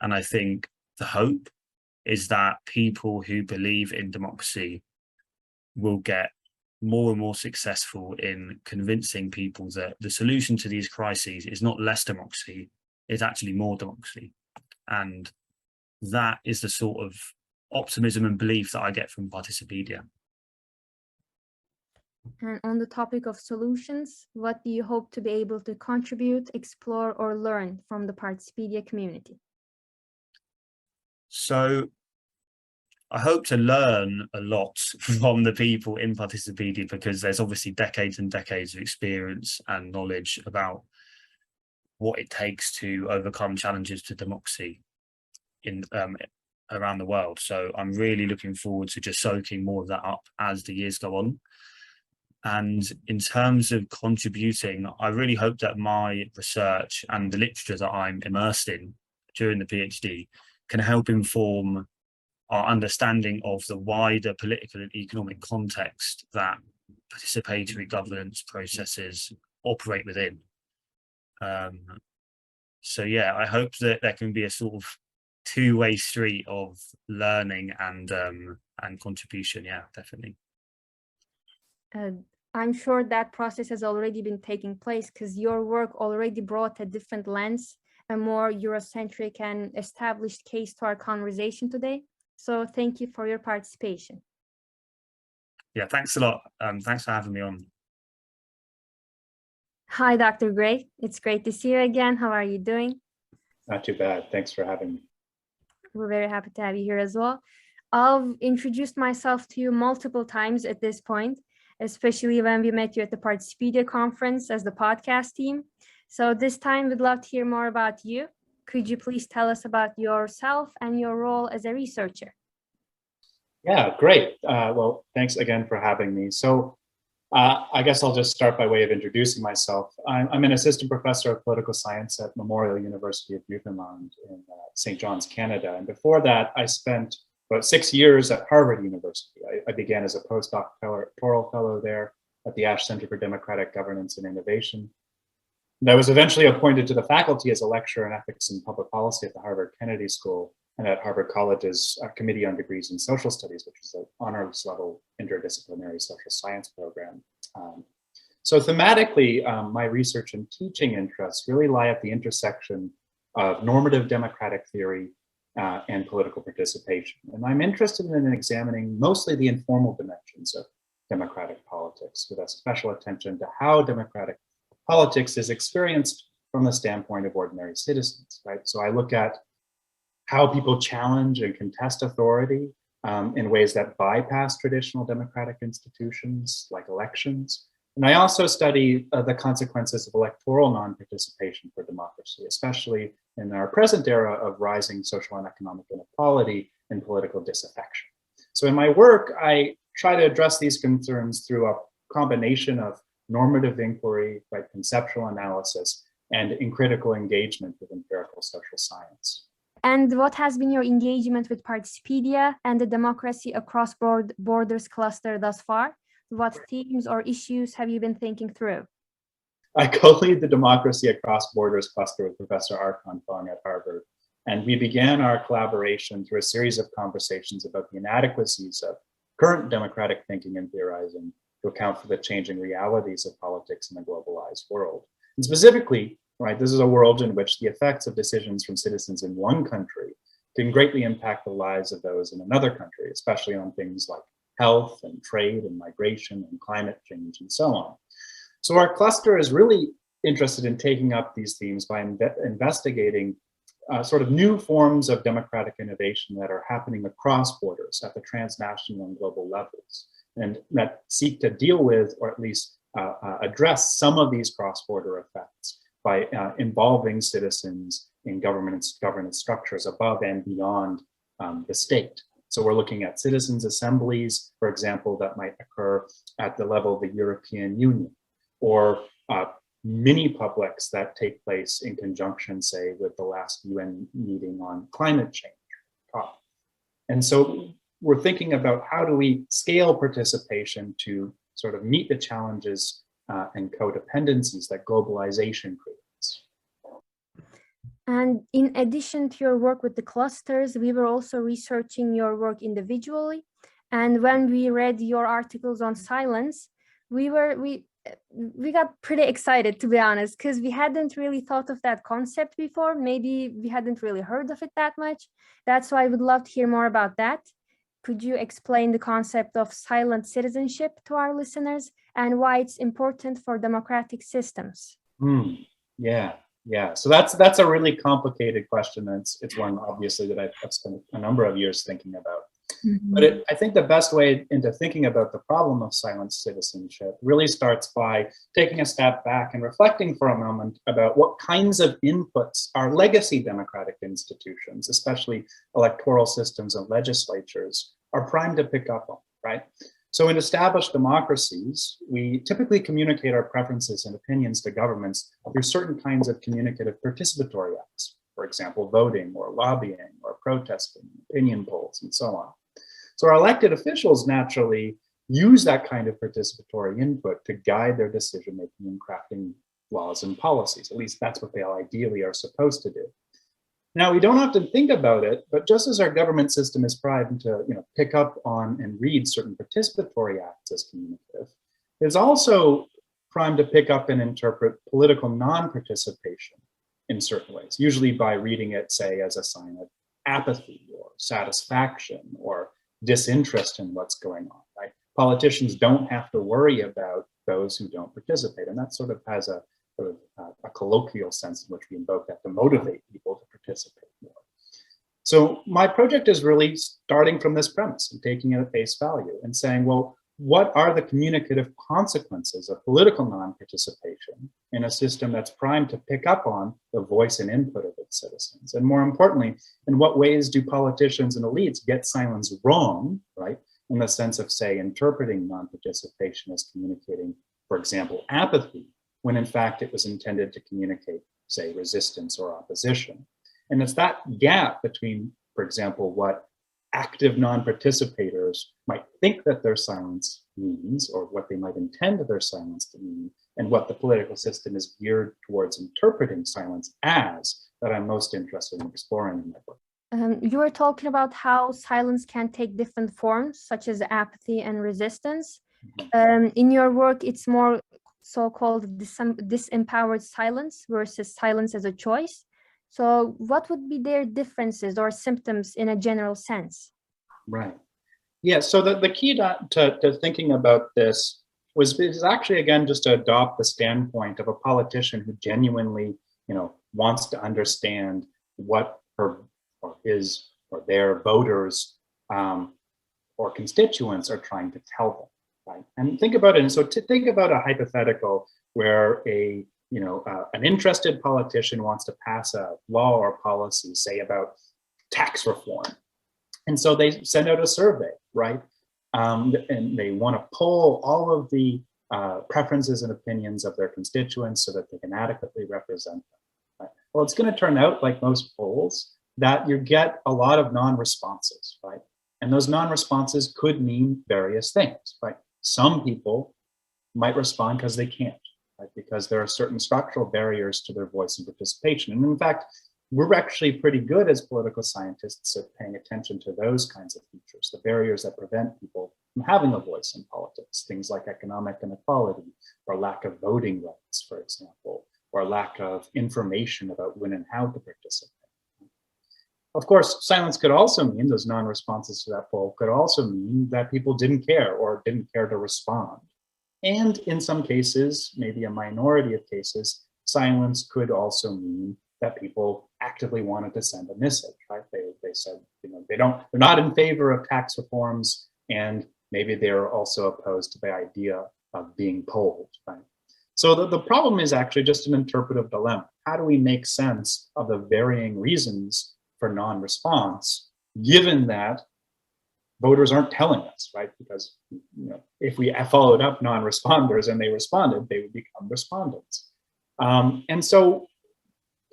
And I think the hope is that people who believe in democracy will get more and more successful in convincing people that the solution to these crises is not less democracy, it's actually more democracy. And that is the sort of optimism and belief that I get from Participedia. And on the topic of solutions, what do you hope to be able to contribute, explore, or learn from the Participedia community? So I hope to learn a lot from the people in Participedia, because there's obviously decades and decades of experience and knowledge about what it takes to overcome challenges to democracy in around the world. So I'm really looking forward to just soaking more of that up as the years go on. And in terms of contributing, I really hope that my research and the literature that I'm immersed in during the PhD can help inform our understanding of the wider political and economic context that participatory governance processes operate within. So yeah, I hope that there can be a sort of two-way street of learning and contribution. Yeah, definitely. I'm sure that process has already been taking place because your work already brought a different lens, a more Eurocentric and established case to our conversation today. So thank you for your participation. Yeah, thanks a lot. Thanks for having me on. Hi, Dr. Gray. It's great to see you again. How are you doing? Not too bad. Thanks for having me. We're very happy to have you here as well. I've introduced myself to you multiple times at this point, especially when we met you at the Participedia conference as the podcast team. So this time we'd love to hear more about you. Could you please tell us about yourself and your role as a researcher? Yeah, great. Well, thanks again for having me. So I guess I'll just start by way of introducing myself. I'm an assistant professor of political science at Memorial University of Newfoundland in St. John's, Canada. And before that, I spent about 6 years at Harvard University. I began as a postdoctoral fellow there at the Ash Center for Democratic Governance and Innovation. And I was eventually appointed to the faculty as a lecturer in ethics and public policy at the Harvard Kennedy School and at Harvard College's Committee on Degrees in Social Studies, which is an honors level interdisciplinary social science program. So thematically, my research and teaching interests really lie at the intersection of normative democratic theory and political participation. And I'm interested in examining mostly the informal dimensions of democratic politics, with a special attention to how democratic politics is experienced from the standpoint of ordinary citizens, right? So I look at how people challenge and contest authority in ways that bypass traditional democratic institutions like elections. And I also study the consequences of electoral non-participation for democracy, especially in our present era of rising social and economic inequality and political disaffection. So in my work, I try to address these concerns through a combination of normative inquiry, right, conceptual analysis, and in critical engagement with empirical social science. And what has been your engagement with Participedia and the Democracy Across Borders cluster thus far? What themes or issues have you been thinking through? I co-lead the Democracy Across Borders cluster with Professor Arkan Fong at Harvard. And we began our collaboration through a series of conversations about the inadequacies of current democratic thinking and theorizing to account for the changing realities of politics in a globalized world. And specifically, right, this is a world in which the effects of decisions from citizens in one country can greatly impact the lives of those in another country, especially on things like health and trade and migration and climate change and so on. So our cluster is really interested in taking up these themes by investigating sort of new forms of democratic innovation that are happening across borders at the transnational and global levels, and that seek to deal with, or at least address some of these cross-border effects by involving citizens in governance structures above and beyond the state. So we're looking at citizens' assemblies, for example, that might occur at the level of the European Union, or mini publics that take place in conjunction, say, with the last UN meeting on climate change. And so we're thinking about how do we scale participation to sort of meet the challenges and codependencies that globalization creates. And in addition to your work with the clusters, we were also researching your work individually. And when we read your articles on silence, we got pretty excited, to be honest, because we hadn't really thought of that concept before. Maybe we hadn't really heard of it that much. That's why I would love to hear more about that. Could you explain the concept of silent citizenship to our listeners and why it's important for democratic systems? Yeah. So that's a really complicated question. And it's one obviously that I've spent a number of years thinking about. Mm-hmm. But I think the best way into thinking about the problem of silent citizenship really starts by taking a step back and reflecting for a moment about what kinds of inputs our legacy democratic institutions, especially electoral systems and legislatures, are primed to pick up on, right? So in established democracies, we typically communicate our preferences and opinions to governments through certain kinds of communicative participatory acts, for example, voting or lobbying or protesting, opinion polls, and so on. So our elected officials naturally use that kind of participatory input to guide their decision-making in crafting laws and policies. At least that's what they ideally are supposed to do. Now, we don't often think about it, but just as our government system is primed to pick up on and read certain participatory acts as communicative, it's also primed to pick up and interpret political non-participation in certain ways, usually by reading it, say, as a sign of apathy or satisfaction or disinterest in what's going on, right? Politicians don't have to worry about those who don't participate, and that sort of has a colloquial sense in which we invoke that to motivate people to participate more. So my project is really starting from this premise and taking it at face value and saying, well, what are the communicative consequences of political non-participation in a system that's primed to pick up on the voice and input of its citizens? And more importantly, in what ways do politicians and elites get silence wrong, right? In the sense of, say, interpreting non-participation as communicating, for example, apathy, when in fact it was intended to communicate, say, resistance or opposition. And it's that gap between, for example, what active non-participators might think that their silence means, or what they might intend their silence to mean, and what the political system is geared towards interpreting silence as, that I'm most interested in exploring in my book. You were talking about how silence can take different forms, such as apathy and resistance. In your work, it's more so-called disempowered silence versus silence as a choice. So what would be their differences or symptoms in a general sense? Right. Yeah, so the key to thinking about this is actually, again, just to adopt the standpoint of a politician who genuinely, wants to understand what her or his or their voters or constituents are trying to tell them. Right. And think about it. And so to think about a hypothetical where an interested politician wants to pass a law or policy, say about tax reform. And so they send out a survey, right? And they want to poll all of the preferences and opinions of their constituents so that they can adequately represent them. Right? Well, it's going to turn out, like most polls, that you get a lot of non-responses, right? And those non-responses could mean various things, right? Some people might respond because they can't, right? Because there are certain structural barriers to their voice and participation. And in fact, we're actually pretty good as political scientists at paying attention to those kinds of features, the barriers that prevent people from having a voice in politics, things like economic inequality, or lack of voting rights, for example, or lack of information about when and how to participate. Of course, silence could also mean, those non-responses to that poll could also mean that people didn't care or didn't care to respond. And in some cases, maybe a minority of cases, silence could also mean that people actively wanted to send a message, right? They said, they're not in favor of tax reforms, and maybe they're also opposed to the idea of being polled, right? So the problem is actually just an interpretive dilemma. How do we make sense of the varying reasons for non-response, given that voters aren't telling us, right? Because if we followed up non-responders and they responded, they would become respondents. And so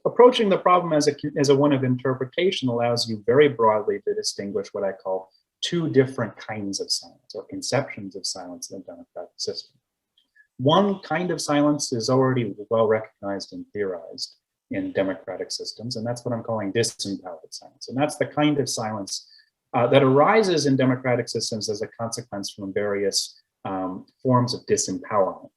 approaching the problem as a one of interpretation allows you very broadly to distinguish what I call two different kinds of silence, or conceptions of silence in the democratic system. One kind of silence is already well recognized and theorized in democratic systems, and that's what I'm calling disempowered silence. And that's the kind of silence that arises in democratic systems as a consequence from various forms of disempowerment,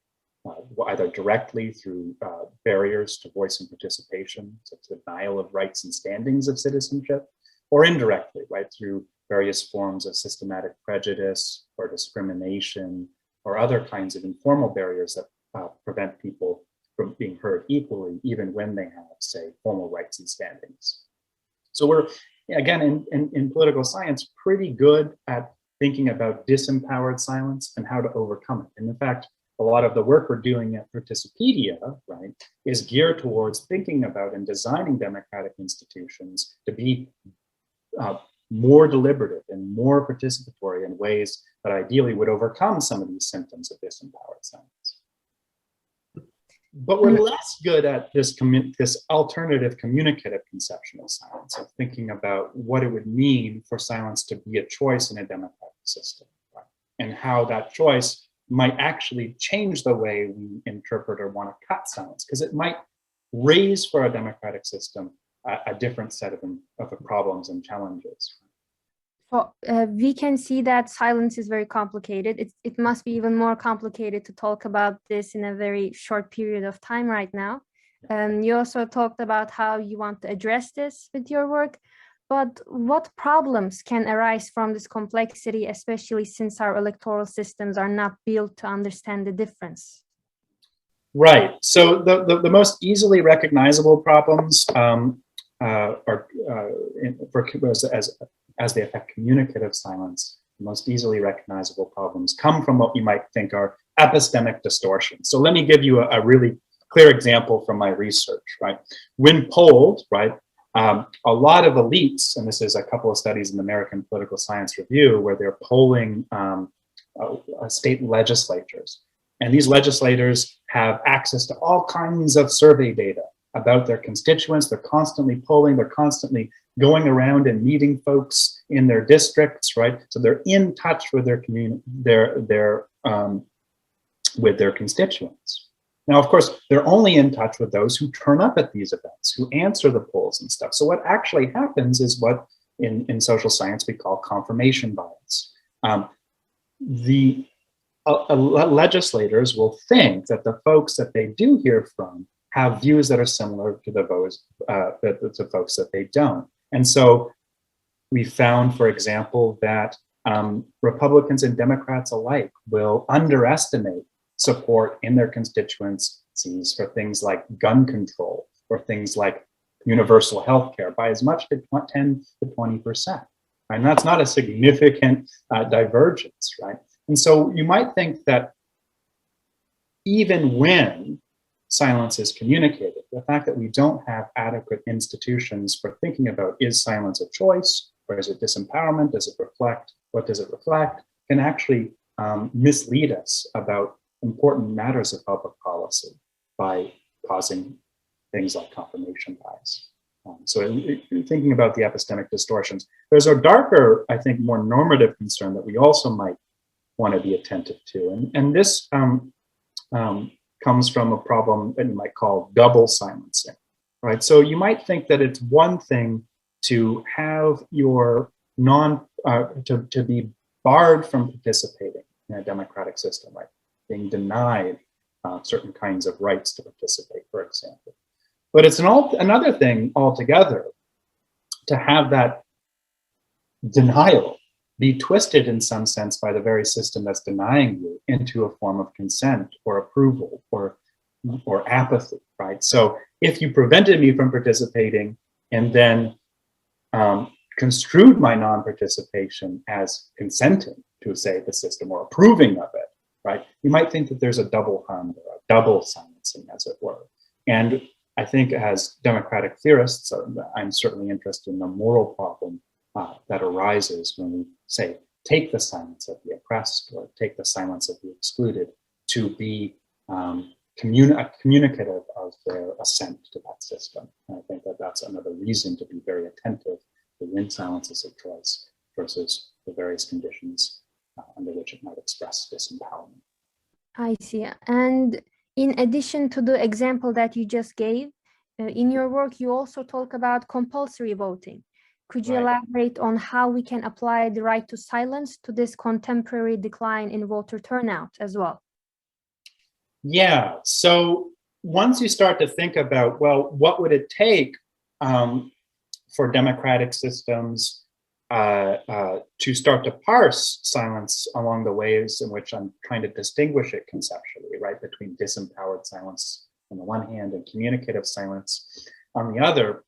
either directly through barriers to voice and participation, such as denial of rights and standings of citizenship, or indirectly, right, through various forms of systematic prejudice or discrimination, or other kinds of informal barriers that prevent people from being heard equally, even when they have, say, formal rights and standings. So we're, again, in political science, pretty good at thinking about disempowered silence and how to overcome it. And in fact, a lot of the work we're doing at Participedia, right, is geared towards thinking about and designing democratic institutions to be more deliberative and more participatory in ways that ideally would overcome some of these symptoms of disempowered science. But we're less good at this alternative communicative conception of silence, of thinking about what it would mean for silence to be a choice in a democratic system, right? And how that choice might actually change the way we interpret or want to cut silence, because it might raise for a democratic system a different set of problems and challenges. So we can see that silence is very complicated. It must be even more complicated to talk about this in a very short period of time right now. You also talked about how you want to address this with your work, but what problems can arise from this complexity, especially since our electoral systems are not built to understand the difference? Right. So the most easily recognizable problems as they affect communicative silence, the most easily recognizable problems come from what you might think are epistemic distortions. So let me give you a really clear example from my research, right? When polled, right, a lot of elites, and this is a couple of studies in the American Political Science Review, where they're polling state legislatures. And these legislators have access to all kinds of survey data about their constituents. They're constantly polling, they're constantly going around and meeting folks in their districts, right? So they're in touch with their constituents. Now, of course, they're only in touch with those who turn up at these events, who answer the polls and stuff. So what actually happens is what in social science we call confirmation bias. Legislators will think that the folks that they do hear from have views that are similar to the folks that they don't. And so we found, for example, that Republicans and Democrats alike will underestimate support in their constituencies for things like gun control or things like universal health care by as much as 10 to 20%. And that's not a significant divergence, right? And so you might think that even when silence is communicated, the fact that we don't have adequate institutions for thinking about, is silence a choice or is it disempowerment? Does it reflect? What does it reflect? Can actually mislead us about important matters of public policy by causing things like confirmation bias. So thinking about the epistemic distortions, there's a darker, I think, more normative concern that we also might want to be attentive to. And this comes from a problem that you might call double silencing, right? So you might think that it's one thing to have your to be barred from participating in a democratic system, right? Being denied certain kinds of rights to participate, for example. But it's another thing altogether to have that denial be twisted in some sense by the very system that's denying you into a form of consent or approval or apathy, right? So if you prevented me from participating and then construed my non-participation as consenting to, say, the system or approving of it, right? You might think that there's a double harm or a double silencing, as it were. And I think as democratic theorists, I'm certainly interested in the moral problem that arises when we say, take the silence of the oppressed or take the silence of the excluded to be communicative of their assent to that system. And I think that that's another reason to be very attentive to when silence is a choice versus the various conditions under which it might express disempowerment. I see. And in addition to the example that you just gave, in your work, you also talk about compulsory voting. Could you elaborate on how we can apply the right to silence to this contemporary decline in voter turnout as well? Yeah, so once you start to think about, well, what would it take for democratic systems to start to parse silence along the ways in which I'm trying to distinguish it conceptually, right, between disempowered silence on the one hand and communicative silence on the other,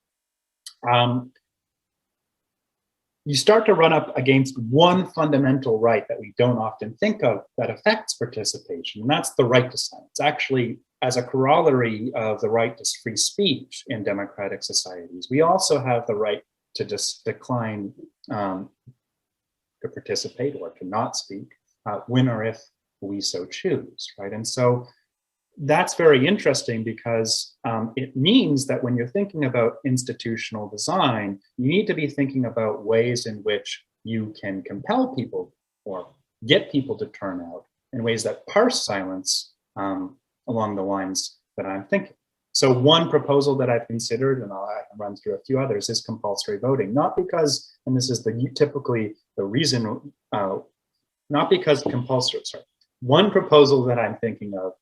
you start to run up against one fundamental right that we don't often think of that affects participation, and that's the right to silence. Actually, as a corollary of the right to free speech in democratic societies, we also have the right to just decline to participate or to not speak, when or if we so choose, right? And so that's very interesting because it means that when you're thinking about institutional design, you need to be thinking about ways in which you can compel people or get people to turn out in ways that parse silence along the lines that I'm thinking. So one proposal that I've considered, and I'll run through a few others, is compulsory voting. Not because, and this is typically the reason, not because compulsory, sorry. One proposal that I'm thinking of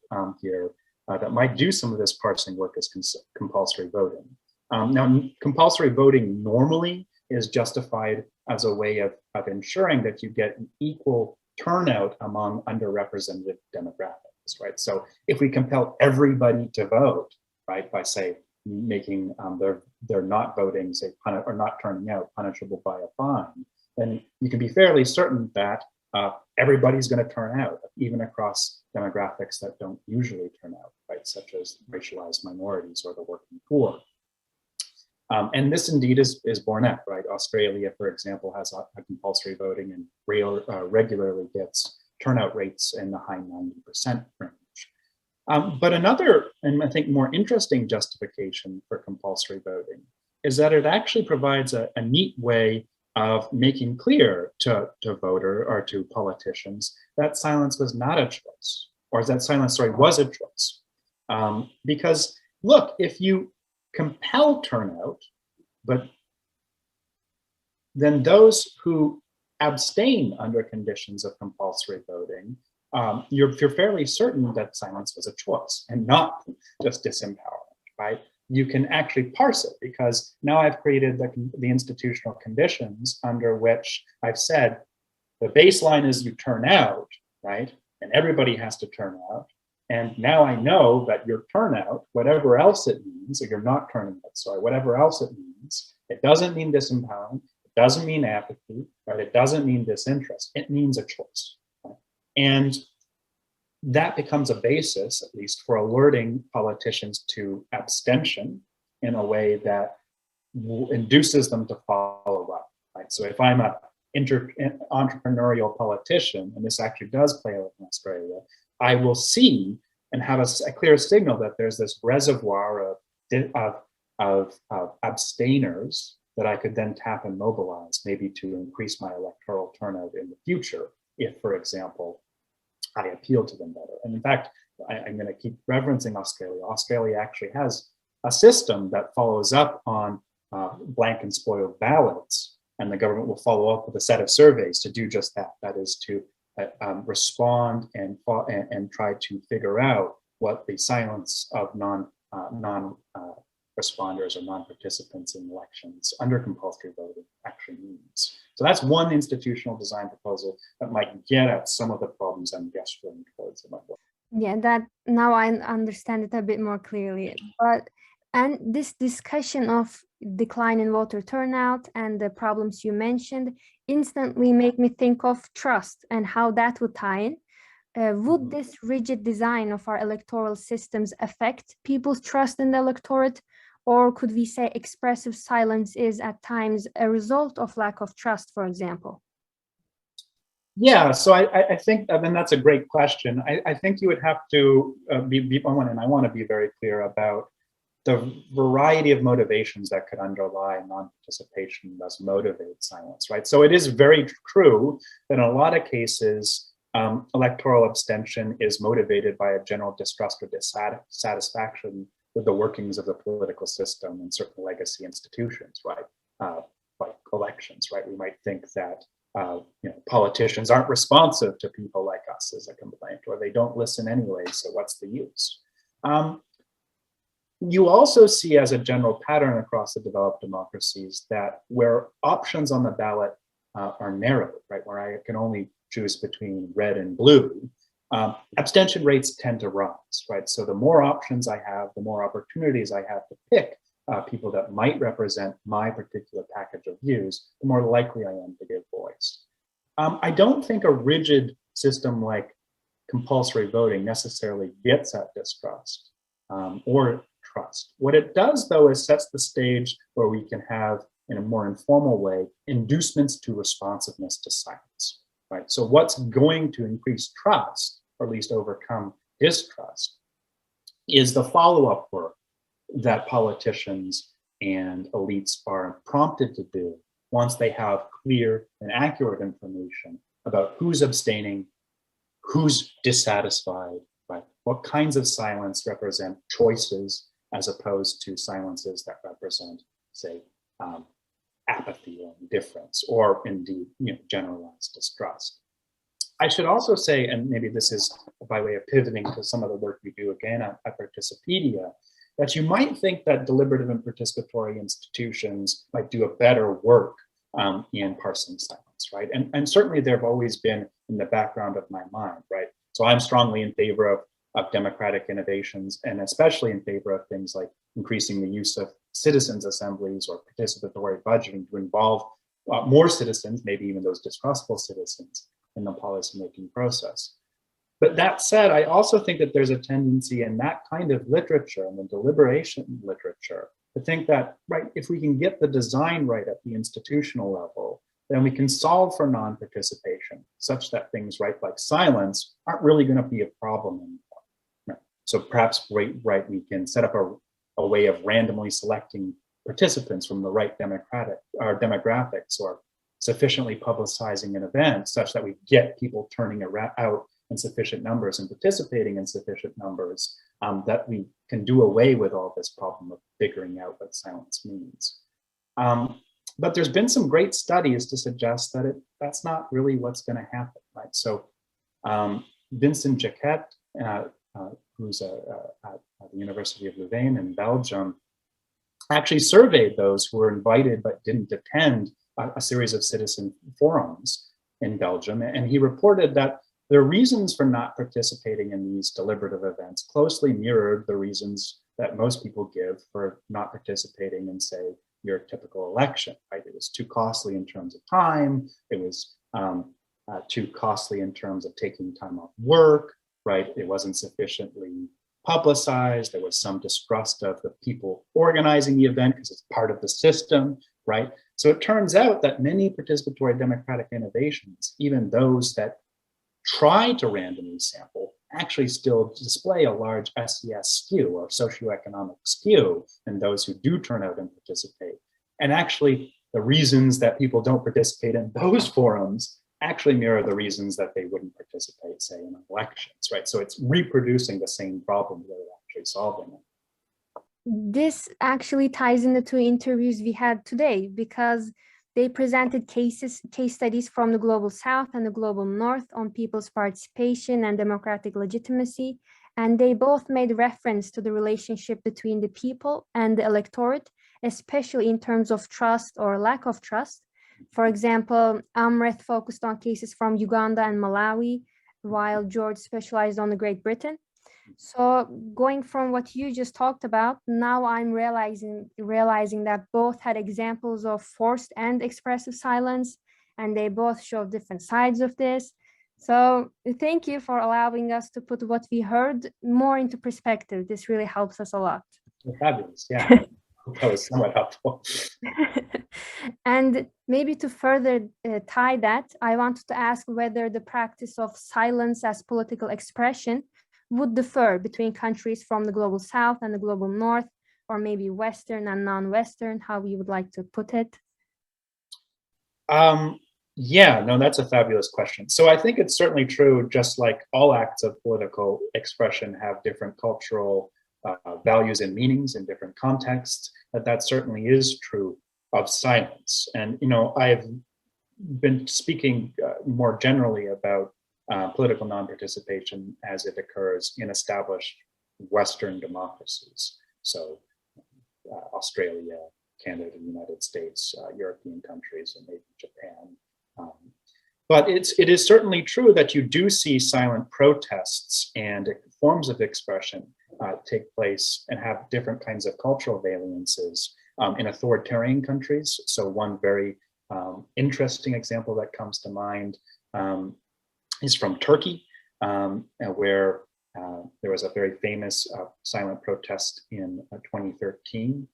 here that might do some of this parsing work is compulsory voting. Now, compulsory voting normally is justified as a way of ensuring that you get an equal turnout among underrepresented demographics, right? So if we compel everybody to vote, right, by say making their not voting, say, or not turning out punishable by a fine, then you can be fairly certain that everybody's going to turn out, even across demographics that don't usually turn out, right, such as racialized minorities or the working poor. And this indeed is borne out, right? Australia, for example, has a compulsory voting and regularly gets turnout rates in the high 90% range. But another, and I think more interesting justification for compulsory voting is that it actually provides a neat way of making clear to voter or to politicians that silence was not a choice, or that silence, sorry, was a choice. Because look, if you compel turnout, but then those who abstain under conditions of compulsory voting, you're fairly certain that silence was a choice and not just disempowerment, right? You can actually parse it because now I've created the institutional conditions under which I've said the baseline is you turn out, right? And everybody has to turn out. And now I know that your turnout, whatever else it means, or you're not turning out, sorry, whatever else it means, it doesn't mean disempowerment, it doesn't mean apathy, right? It doesn't mean disinterest, it means a choice. Right? And that becomes a basis, at least, for alerting politicians to abstention in a way that induces them to follow up. Right? So if I'm an entrepreneurial politician, and this actually does play out in Australia, I will see and have a clear signal that there's this reservoir of abstainers that I could then tap and mobilize, maybe to increase my electoral turnout in the future, if, for example, I appeal to them better. And in fact, I'm going to keep referencing Australia. Australia actually has a system that follows up on blank and spoiled ballots, and the government will follow up with a set of surveys to do just that. That is to respond and try to figure out what the silence of non-responders or non-participants in elections under compulsory voting actually means. So that's one institutional design proposal that might get at some of the problems I'm gesturing towards in my work. Yeah, that now I understand it a bit more clearly. And this discussion of decline in voter turnout and the problems you mentioned instantly make me think of trust and how that would tie in. Would this rigid design of our electoral systems affect people's trust in the electorate? Or could we say expressive silence is at times a result of lack of trust, for example? Yeah, so I think, I mean, that's a great question. I think you would have to be on, and I want to be very clear about the variety of motivations that could underlie non-participation, thus motivate silence, right? So it is very true that in a lot of cases, electoral abstention is motivated by a general distrust or dissatisfaction with the workings of the political system and certain legacy institutions, right? Like elections, right? We might think that politicians aren't responsive to people like us as a complaint, or they don't listen anyway, so what's the use? You also see as a general pattern across the developed democracies that where options on the ballot are narrow, right, where I can only choose between red and blue, abstention rates tend to rise, right? So the more options I have, the more opportunities I have to pick people that might represent my particular package of views, the more likely I am to give voice. I don't think a rigid system like compulsory voting necessarily gets at distrust or trust. What it does, though, is sets the stage where we can have in a more informal way, inducements to responsiveness to silence, right? So what's going to increase trust, or at least overcome distrust, is the follow-up work that politicians and elites are prompted to do once they have clear and accurate information about who's abstaining, who's dissatisfied, right? What kinds of silence represent choices as opposed to silences that represent, say, apathy or indifference, or indeed, generalized distrust. I should also say, and maybe this is by way of pivoting to some of the work we do again at Participedia, that you might think that deliberative and participatory institutions might do a better work in parsing silence, right? And certainly there have always been in the background of my mind, right? So I'm strongly in favor of democratic innovations, and especially in favor of things like increasing the use of citizens' assemblies or participatory budgeting to involve more citizens, maybe even those distrustful citizens, in the policymaking process. But that said, I also think that there's a tendency in that kind of literature, and the deliberation literature, to think that, right, if we can get the design right at the institutional level, then we can solve for non-participation, such that things, right, like silence, aren't really going to be a problem anymore. Right? So perhaps, right, we can set up a way of randomly selecting participants from the right demographics, or sufficiently publicizing an event such that we get people turning out in sufficient numbers and participating in sufficient numbers, that we can do away with all this problem of figuring out what silence means. But there's been some great studies to suggest that that's not really what's going to happen, right? So Vincent Jacquet, who's at the University of Louvain in Belgium, actually surveyed those who were invited but didn't attend a series of citizen forums in Belgium. And he reported that the reasons for not participating in these deliberative events closely mirrored the reasons that most people give for not participating in, say, your typical election, right? It was too costly in terms of time. It was too costly in terms of taking time off work, right? It wasn't sufficiently publicized. There was some distrust of the people organizing the event because it's part of the system, right? So it turns out that many participatory democratic innovations, even those that try to randomly sample, actually still display a large SES skew, or socioeconomic skew, in those who do turn out and participate. And actually, the reasons that people don't participate in those forums actually mirror the reasons that they wouldn't participate, say, in elections, right? So it's reproducing the same problem without actually solving it. This actually ties in the two interviews we had today, because they presented case studies from the Global South and the Global North on people's participation and democratic legitimacy. And they both made reference to the relationship between the people and the electorate, especially in terms of trust or lack of trust. For example, Amreth focused on cases from Uganda and Malawi, while George specialized on the Great Britain. So going from what you just talked about, now I'm realizing that both had examples of forced and expressive silence, and they both show different sides of this. So thank you for allowing us to put what we heard more into perspective. This really helps us a lot. Fabulous, yeah. That was somewhat helpful. And maybe to further tie that, I wanted to ask whether the practice of silence as political expression would differ between countries from the Global South and the Global North, or maybe Western and non-Western, how you would like to put it? Yeah, no, that's a fabulous question. So I think it's certainly true, just like all acts of political expression have different cultural values and meanings in different contexts, that certainly is true of silence. And, I've been speaking more generally about political non-participation as it occurs in established Western democracies. So Australia, Canada, the United States, European countries, and maybe Japan. But it is certainly true that you do see silent protests and forms of expression take place and have different kinds of cultural variances in authoritarian countries. So one very interesting example that comes to mind is from Turkey, where there was a very famous silent protest in 2013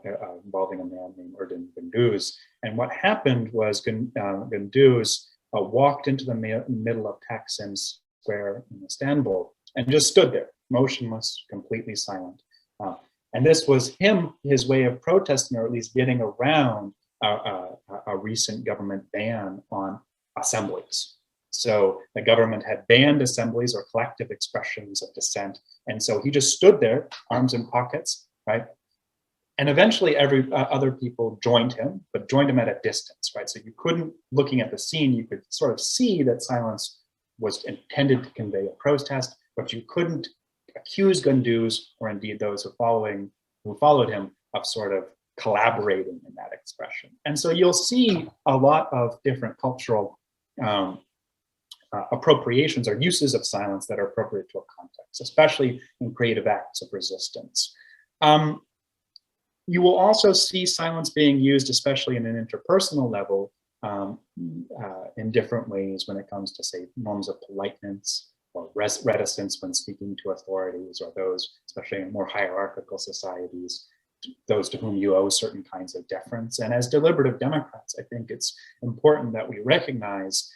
involving a man named Erdin Gündüz. And what happened was Gündüz walked into the middle of Taksim Square in Istanbul and just stood there, motionless, completely silent. And this was his way of protesting, or at least getting around a recent government ban on assemblies. So the government had banned assemblies or collective expressions of dissent. And so he just stood there, arms in pockets, right? And eventually other people joined him, but joined him at a distance, right? So you couldn't, looking at the scene, you could sort of see that silence was intended to convey a protest, but you couldn't accuse Gündüz, or indeed those who followed him, of sort of collaborating in that expression. And so you'll see a lot of different cultural appropriations or uses of silence that are appropriate to a context, especially in creative acts of resistance. You will also see silence being used, especially in an interpersonal level, in different ways when it comes to, say, norms of politeness or reticence when speaking to authorities, or those, especially in more hierarchical societies, those to whom you owe certain kinds of deference. And as deliberative democrats, I think it's important that we recognize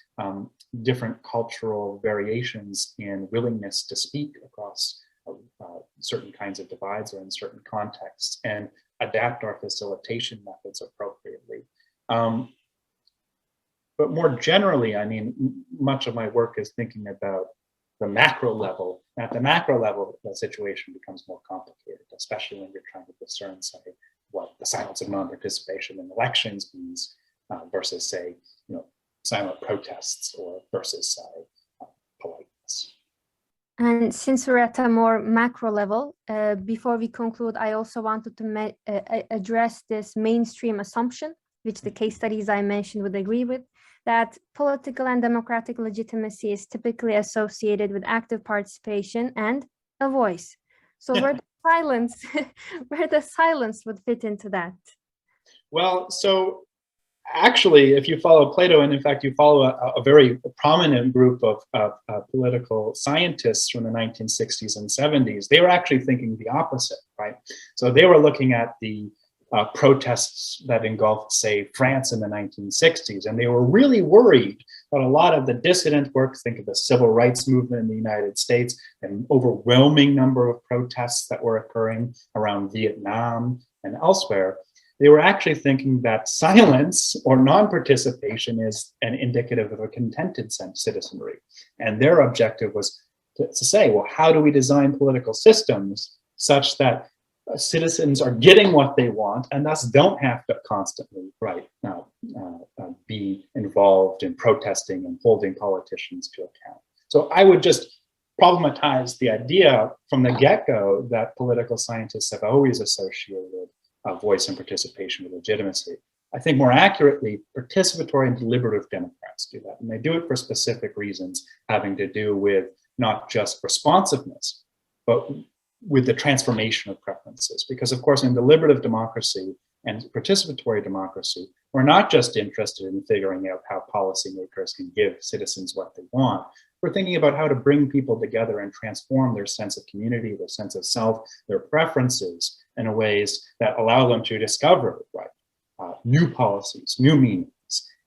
different cultural variations in willingness to speak across certain kinds of divides or in certain contexts, and adapt our facilitation methods appropriately. But more generally, I mean, much of my work is thinking about the macro level. At the macro level, the situation becomes more complicated, especially when you're trying to discern, say, what the silence of non-participation in elections means versus, say, silent protests, or versus politeness. And since we're at a more macro level, before we conclude, I also wanted to address this mainstream assumption, which the case studies I mentioned would agree with, that political and democratic legitimacy is typically associated with active participation and a voice. So where the silence would fit into that? Well, so actually, if you follow Plato, and in fact, you follow a very prominent group of political scientists from the 1960s and 70s, they were actually thinking the opposite, right? So they were looking at the protests that engulfed, say, France in the 1960s, and they were really worried that a lot of the dissident work, think of the civil rights movement in the United States, an overwhelming number of protests that were occurring around Vietnam and elsewhere, they were actually thinking that silence or non-participation is an indicative of a contented citizenry. And their objective was to say, well, how do we design political systems such that citizens are getting what they want and thus don't have to constantly be involved in protesting and holding politicians to account. So I would just problematize the idea from the get-go that political scientists have always associated voice and participation with legitimacy. I think more accurately, participatory and deliberative democrats do that. And they do it for specific reasons having to do with not just responsiveness, but with the transformation of preferences. Because of course, in deliberative democracy and participatory democracy, we're not just interested in figuring out how policymakers can give citizens what they want. We're thinking about how to bring people together and transform their sense of community, their sense of self, their preferences in ways that allow them to discover new policies, new meanings,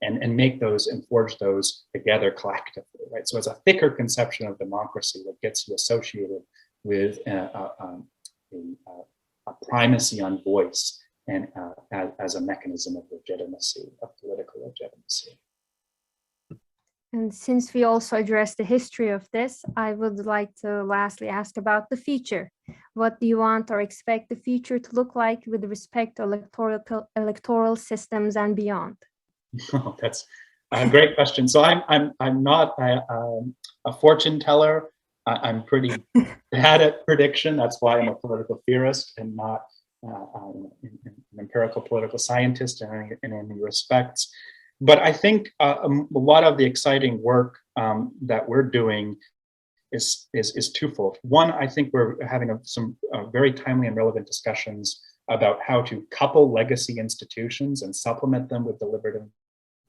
and make those and forge those together collectively, right? So it's a thicker conception of democracy that gets you associated with a primacy on voice and as a mechanism of legitimacy, of political legitimacy. And since we also addressed the history of this, I would like to lastly ask about the future. What do you want or expect the future to look like with respect to electoral systems and beyond? Oh, that's a great question. So I'm not a fortune teller. I'm pretty bad at prediction. That's why I'm a political theorist and not an empirical political scientist in any respects. But I think a lot of the exciting work that we're doing is twofold. One, I think we're having some very timely and relevant discussions about how to couple legacy institutions and supplement them with deliberative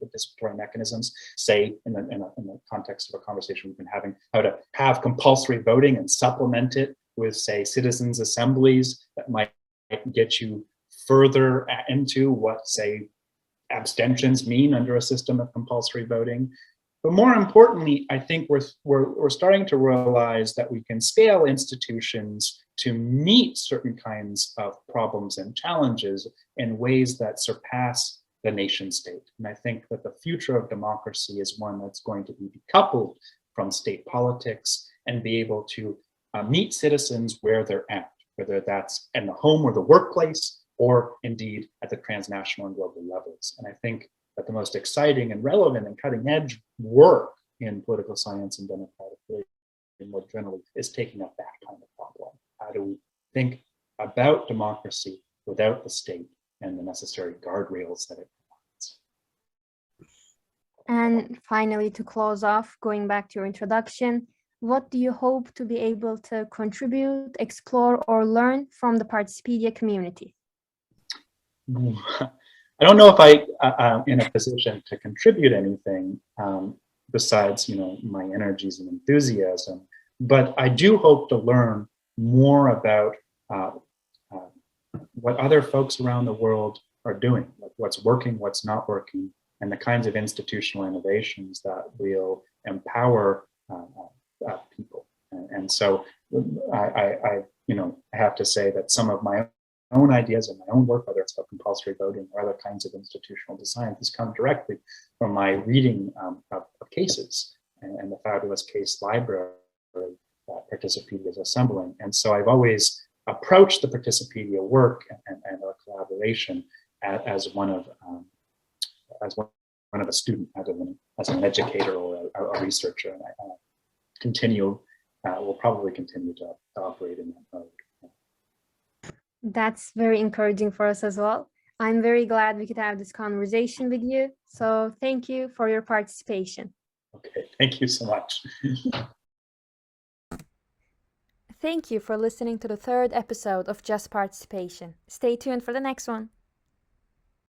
participatory mechanisms, say in the context of a conversation we've been having, how to have compulsory voting and supplement it with, say, citizens' assemblies that might get you further into what, say, abstentions mean under a system of compulsory voting. But more importantly, I think we're starting to realize that we can scale institutions to meet certain kinds of problems and challenges in ways that surpass the nation state. And I think that the future of democracy is one that's going to be decoupled from state politics and be able to meet citizens where they're at, whether that's in the home or the workplace, or indeed at the transnational and global levels. And I think that the most exciting and relevant and cutting edge work in political science and democratic theory more generally is taking up that kind of problem. How do we think about democracy without the state and the necessary guardrails that it provides? And finally, to close off, going back to your introduction, what do you hope to be able to contribute, explore, or learn from the Participedia community? I don't know if I'm in a position to contribute anything besides, my energies and enthusiasm, but I do hope to learn more about what other folks around the world are doing, like what's working, what's not working, and the kinds of institutional innovations that will empower people. And so I have to say that some of my own ideas and my own work, whether it's about compulsory voting or other kinds of institutional design, has come directly from my reading of cases and the fabulous case library that Participedia is assembling. And so I've always approached the Participedia work and our collaboration as one of a student, rather than as an educator or a researcher. And I will probably continue to operate in that mode. That's very encouraging for us as well. I'm very glad we could have this conversation with you. So thank you for your participation. Okay, thank you so much. Thank you for listening to the third episode of Just Participation. Stay tuned for the next one.